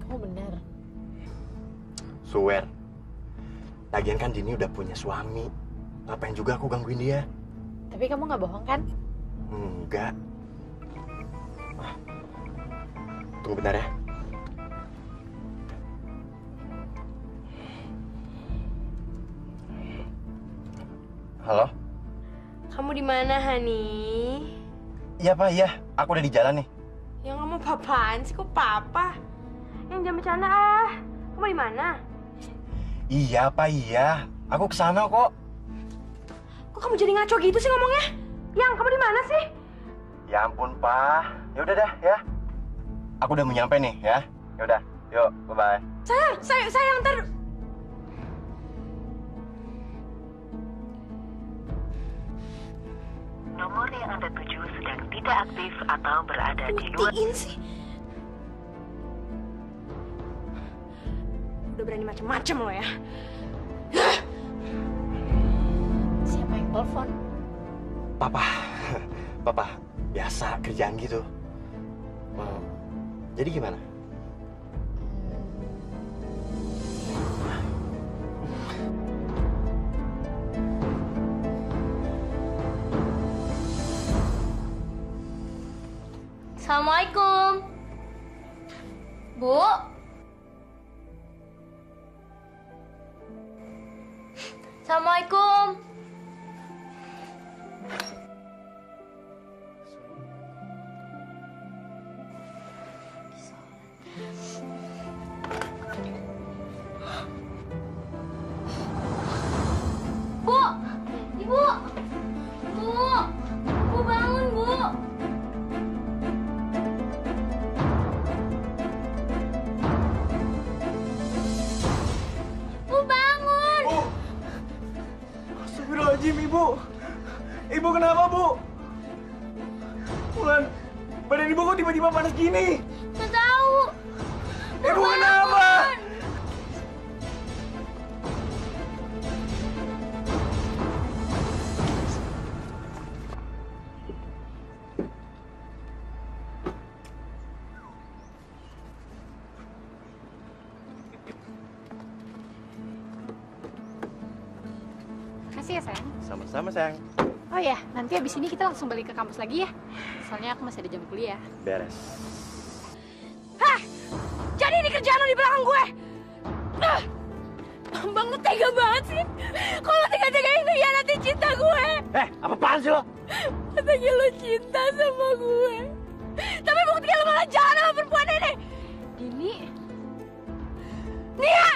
Kamu benar. Swear. Lagian kan Dini udah punya suami. Ngapain juga aku gangguin dia? Tapi kamu nggak bohong kan? Enggak. Tunggu bentar ya. Halo? Kamu di mana, Hani? Iya, Pak, iya. Aku udah di jalan nih. Yang kamu papaan sih? Kok papa? Yang jam bercanda ah. Kamu di mana? Iya, Pak, iya. Aku kesana kok. Kok kamu jadi ngaco gitu sih ngomongnya? Yang, kamu di mana sih? Ya ampun, Pak. Ya udah dah, ya. Aku udah mau nyampe nih, ya. Ya udah. Yuk, bye-bye. Sayang, ntar... Nomor yang Anda tuju sedang tidak aktif atau berada di luar. Sih. Udah berani macem-macem lo ya. Siapa yang telepon? Papa. Papa, biasa kerjaan gitu. Jadi gimana? Assalamualaikum. Bu. Assalamualaikum. Bu. Ibu. Bu. Bu bangun, Bu. Astagfirullahaladzim, Ibu. Ibu kenapa, Bu? Bulan, badan Ibu kok tiba-tiba panas gini? Nggak tahu. Ibu kenapa? Makasih ya, sayang. Sama-sama, sayang. Oh ya, nanti abis ini kita langsung balik ke kampus lagi ya. Soalnya aku masih ada jam kuliah. Beres. Hah? Jadi ini kerjaan lo di belakang gue? Bang, lo tega banget sih. Kalau tega-tegain ngehianatin cinta gue. Apaan sih lo? Katanya lo cinta sama gue. Tapi buktinya lo malah jalan sama perempuan ini. Dini? Nia!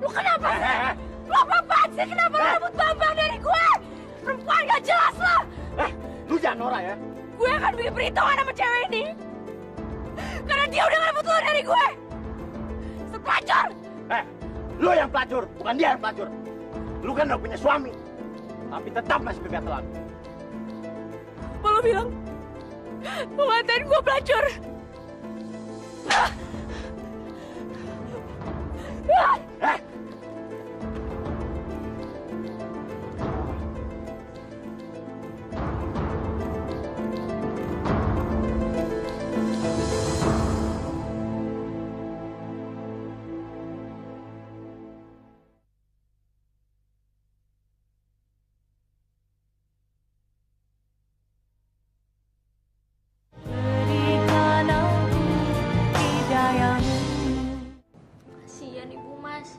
Lo kenapa sih? Lo apa-apaan sih? Kenapa lo rebut Bambang dari gue? Perempuan gak jelas lo! Lu jangan norak ya. Gue akan bikin perhitungan sama cewek ini. Karena dia udah ngerebut lo dari gue. Sepelacur! Lu yang pelacur, bukan dia yang pelacur. Lu kan udah punya suami. Tapi tetap masih kegatelan. Apa lo bilang? Lo ngatain gue pelacur. Kasihan Ibu, Mas.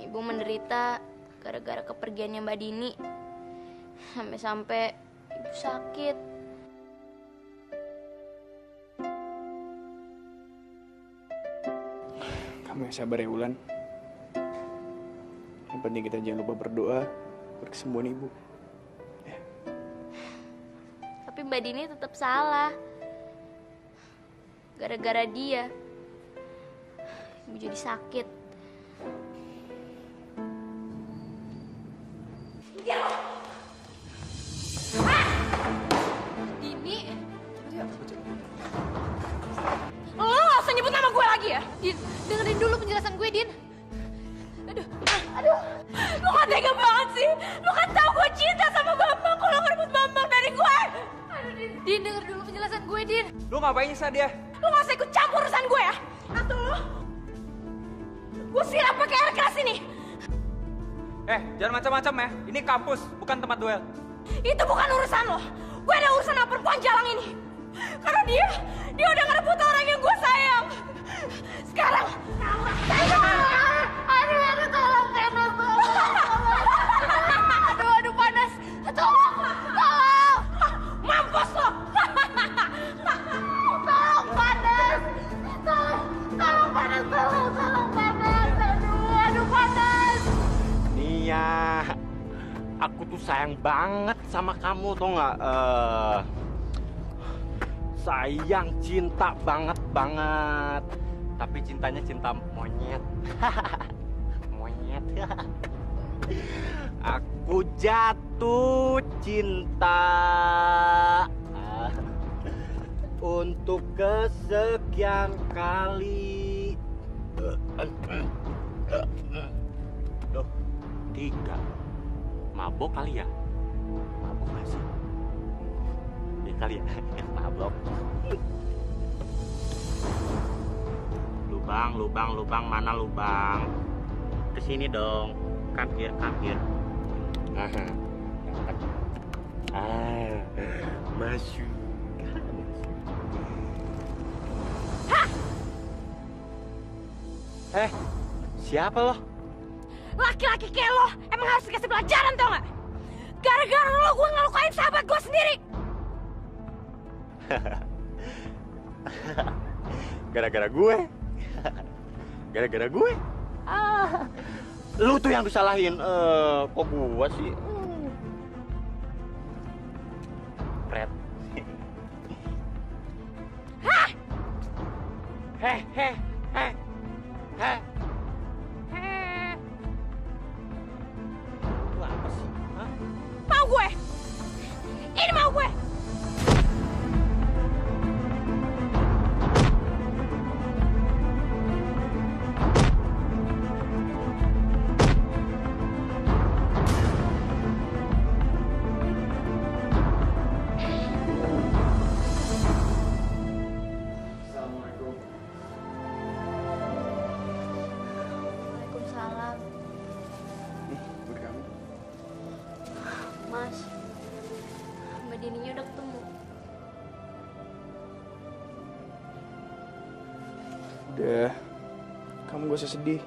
Ibu menderita gara-gara kepergiannya Mbak Dini. Sampai-sampai ibu sakit. Kamu yang sabar ya, Wulan. Yang penting kita jangan lupa berdoa buat kesembuhan ibu. Tapi Mbak Dini tetap salah. Gara-gara dia, ibu jadi sakit. Dini, lo gak usah nyebut nama gue lagi ya. Din, dengerin dulu penjelasan gue, Din. Aduh, lo gak tega banget sih. Lo kan tahu gue cinta sama Bambang. Kalau ngerebut Bambang dari gue. Aduh, Din, denger dulu penjelasan gue, Din. Lu ngapain nyiksa dia? Lo gak usah ikut campur urusan gue ya. Atau lo, gue siram pakai air keras ini. Jangan macam-macam ya. Ini kampus, bukan tempat duel. Itu bukan urusan lo. Gue ada urusan sama perempuan jalang ini. Karena dia udah ngerebut orang yang gue sayang. Sekarang, aduh, tolong, panas, aduh, panas, tolong, mampus lo. Tolong, panas, tolong, panas, tolong, panas, aduh, panas. Nia, aku tuh sayang banget sama kamu, tau nggak? Sayang, cinta banget. Tapi cintanya cinta monyet. Monyet. Aku jatuh cinta untuk kesekian kali. Loh, 3. Mabok kali ya? Mabok gak sih? Ya kali ya, mabok. Lubang, mana lubang? Kesini dong, kampir. Masuk. Siapa lo? Laki-laki kayak lo emang harus dikasih pelajaran, tau gak? Gara-gara lo gue ngelukain sahabat gue sendiri. Gara-gara gue? Gara-gara gue? Lu tuh yang disalahin. Kok gua sih? Pret. Hah? Heh. Lu apa sih? Hah? Mau gue? Ini mau gue? Waalaikumsalam. Buat kamu. Mas, Mbak Dininya udah ketemu. Udah, kamu gak usah sedih.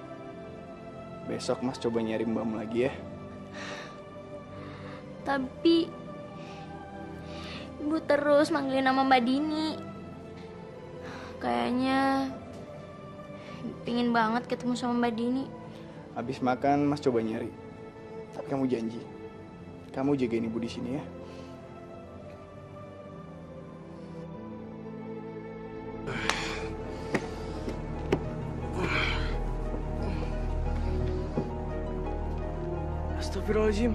Besok Mas coba nyari Mbakmu lagi ya. Tapi ibu terus manggilin nama Mbak Dini. Kayaknya pingin banget ketemu sama Mbak Dini. Habis makan Mas coba nyari. Tapi kamu janji, kamu jagain ibu di sini ya. Astagfirullahaladzim.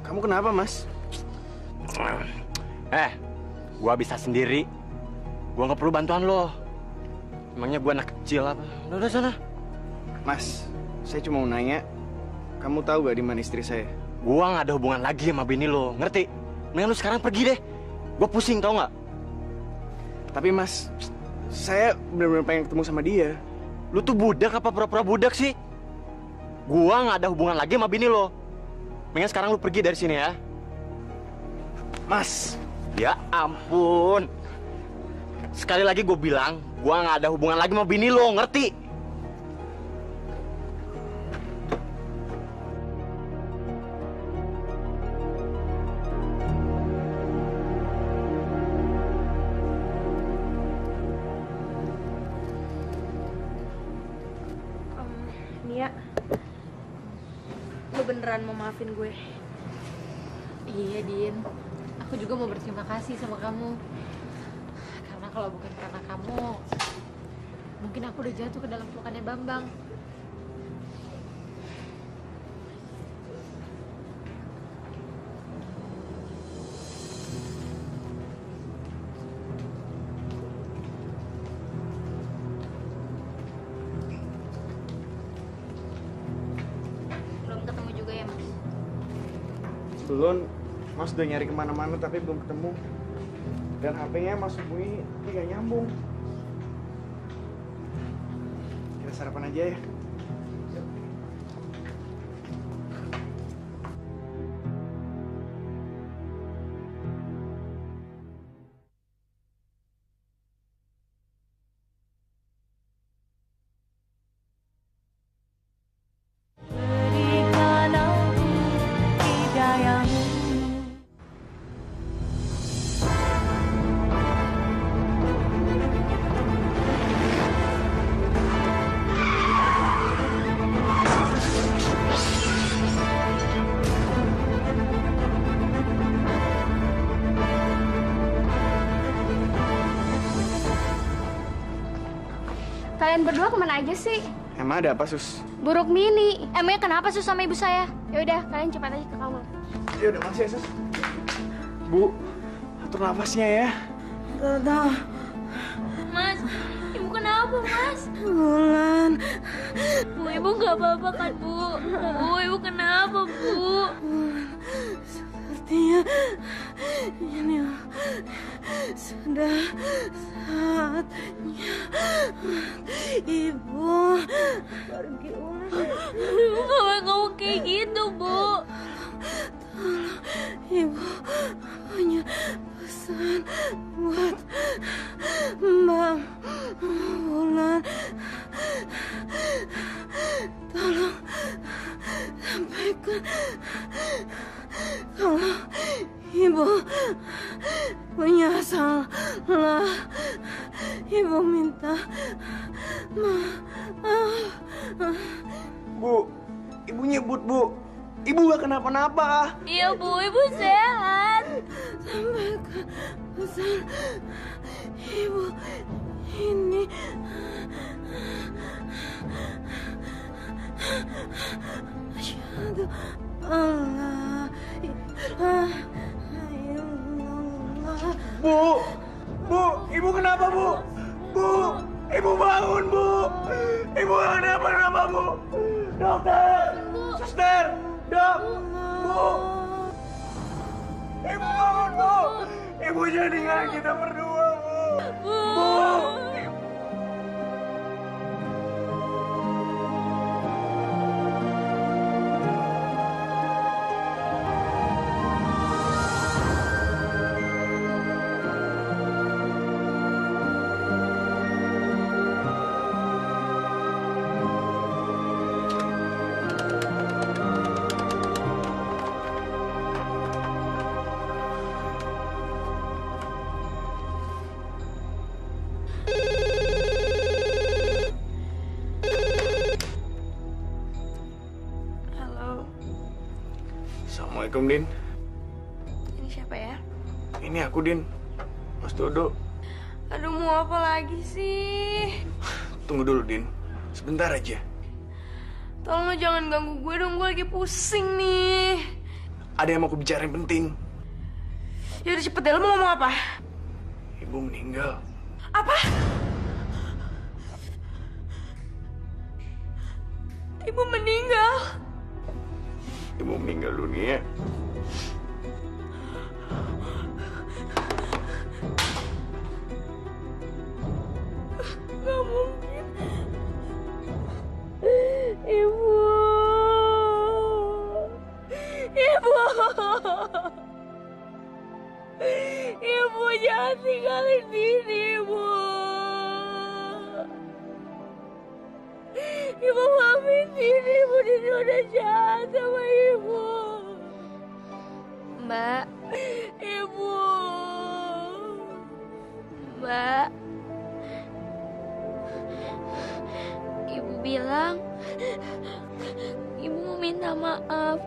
Kamu kenapa, Mas? Gua bisa sendiri. Gua nggak perlu bantuan lo. Emangnya gua anak kecil apa? Udah sana. Mas, saya cuma mau nanya, kamu tahu gak di mana istri saya? Gua nggak ada hubungan lagi sama bini lo, ngerti? Mendingan lu sekarang pergi deh. Gua pusing, tau nggak? Tapi Mas, saya benar-benar pengen ketemu sama dia. Lu tuh budak apa pura-pura budak sih? Gua nggak ada hubungan lagi sama bini lo. Mendingan sekarang lu pergi dari sini ya. Mas, ya ampun. Sekali lagi gue bilang, gua nggak ada hubungan lagi sama bini lo, ngerti? Nia. Lo beneran mau maafin gue? Iya, Din. Aku juga mau berterima kasih sama kamu. Karena kalau bukan karena kamu, mungkin aku udah jatuh ke dalam pelukannya Bambang. Belum ketemu juga ya, Mas? Belum, Mas udah nyari kemana-mana tapi belum ketemu. Dan HP-nya Mas hubungi, ini gak nyambung. Kita sarapan aja ya. Berikan aku hidayamu. Kalian berdua kemana aja sih? Emang ada apa, Sus? Buruk Mini. Emangnya kenapa Sus sama ibu saya? Ya udah, kalian cepat aja ke kamar. Ya udah, makasih ya, Sus. Bu, atur nafasnya ya. Dadah. Mas, ibu kenapa, Mas? Bulan. Bu, ibu nggak apa-apa kan, Bu? Bu, ibu kenapa, Bu? Sepertinya ini sudah saatnya ibu pergi ulang. Ibu nggak ngomong kayak gitu, Bu. Tolong, ibu punya pesan buat Mbak Bulan. Tolong sampaikan kalau ibu punya salah. Ibu minta maaf. Bu, ibu nyebut, Bu. Ibu gak kenapa-napa. Iya, Bu, ibu sehat. Sampaikan pesan ibu ini. Asyhadu alla ilaha illallah. Bu, ibu kenapa, Bu? Bu, ibu bangun, Bu. Ibu gak kenapa-napa, Bu. Dokter, suster, dok, Bu. Ibu bangun, Bu. Ibu jangan tinggalin kita berdua, Bu. Bu. Halo, Assalamualaikum, Din. ini siapa ya? Ini aku, Din. Mas Dodo. Aduh, mau apa lagi sih? Tunggu dulu, Din. Sebentar aja. Tolong lo jangan ganggu gue dong, gue lagi pusing nih. Ada yang mau aku bicarain penting. Ya udah cepet deh, lo mau ngomong apa? Ibu meninggal. Apa? Ibu meninggal? Ibu meninggal dunia. Gak mungkin. Ibu. Ibu. Ibu jangan tinggalin sini, Ibu. Ibu maafin Dini, Ibu Dini udah jahat sama Ibu. Mbak. Ibu. Mbak. Ibu bilang Ibu mau minta maaf.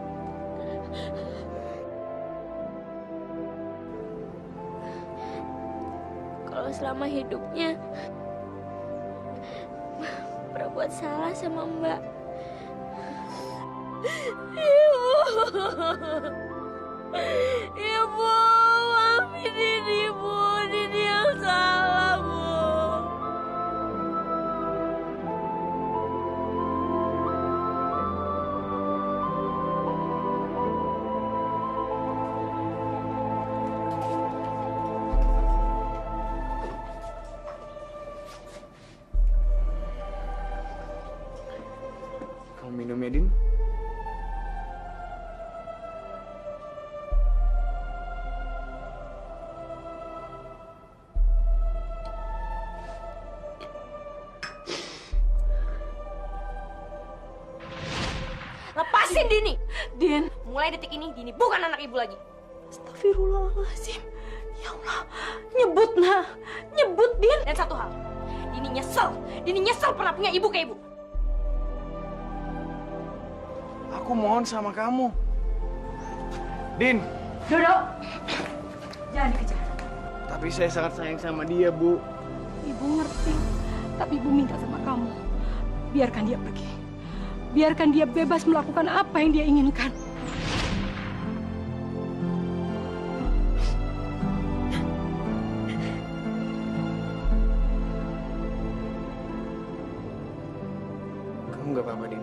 Kalau selama hidupnya berbuat salah sama Mbak. Ibu, maafin Ibu, Dini yang salah, Bu. Kamu minum ya, Din? Lepasin Dini. Din. Mulai detik ini Dini bukan anak ibu lagi. Astagfirullahaladzim. Ya Allah, nyebut nah, nyebut Din. Dan satu hal, Dini nyesel pernah punya ibu kayak ibu. Aku mohon sama kamu. Din. Dodo, jangan dikejar. Tapi saya sangat sayang sama dia, Bu. Ibu ngerti, tapi ibu minta sama kamu, biarkan dia pergi. Biarkan dia bebas melakukan apa yang dia inginkan. Kamu nggak apa-apa, Din.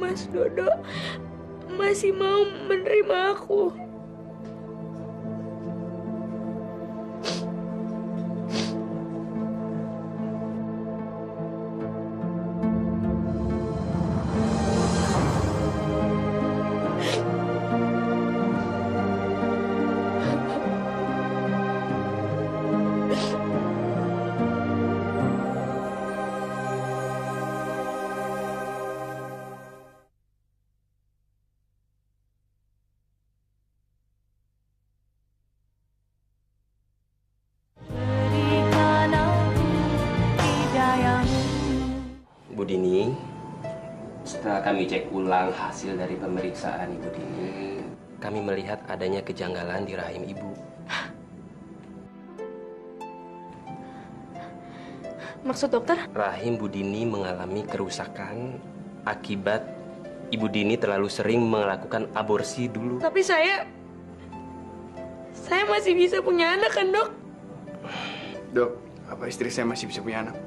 Mas Dodo masih mau menerima aku. Bu Dini, setelah kami cek ulang hasil dari pemeriksaan Ibu Dini, kami melihat adanya kejanggalan di rahim Ibu. Maksud dokter? Rahim Bu Dini mengalami kerusakan akibat Ibu Dini terlalu sering melakukan aborsi dulu. Tapi saya masih bisa punya anak kan, Dok? Dok, apa istri saya masih bisa punya anak?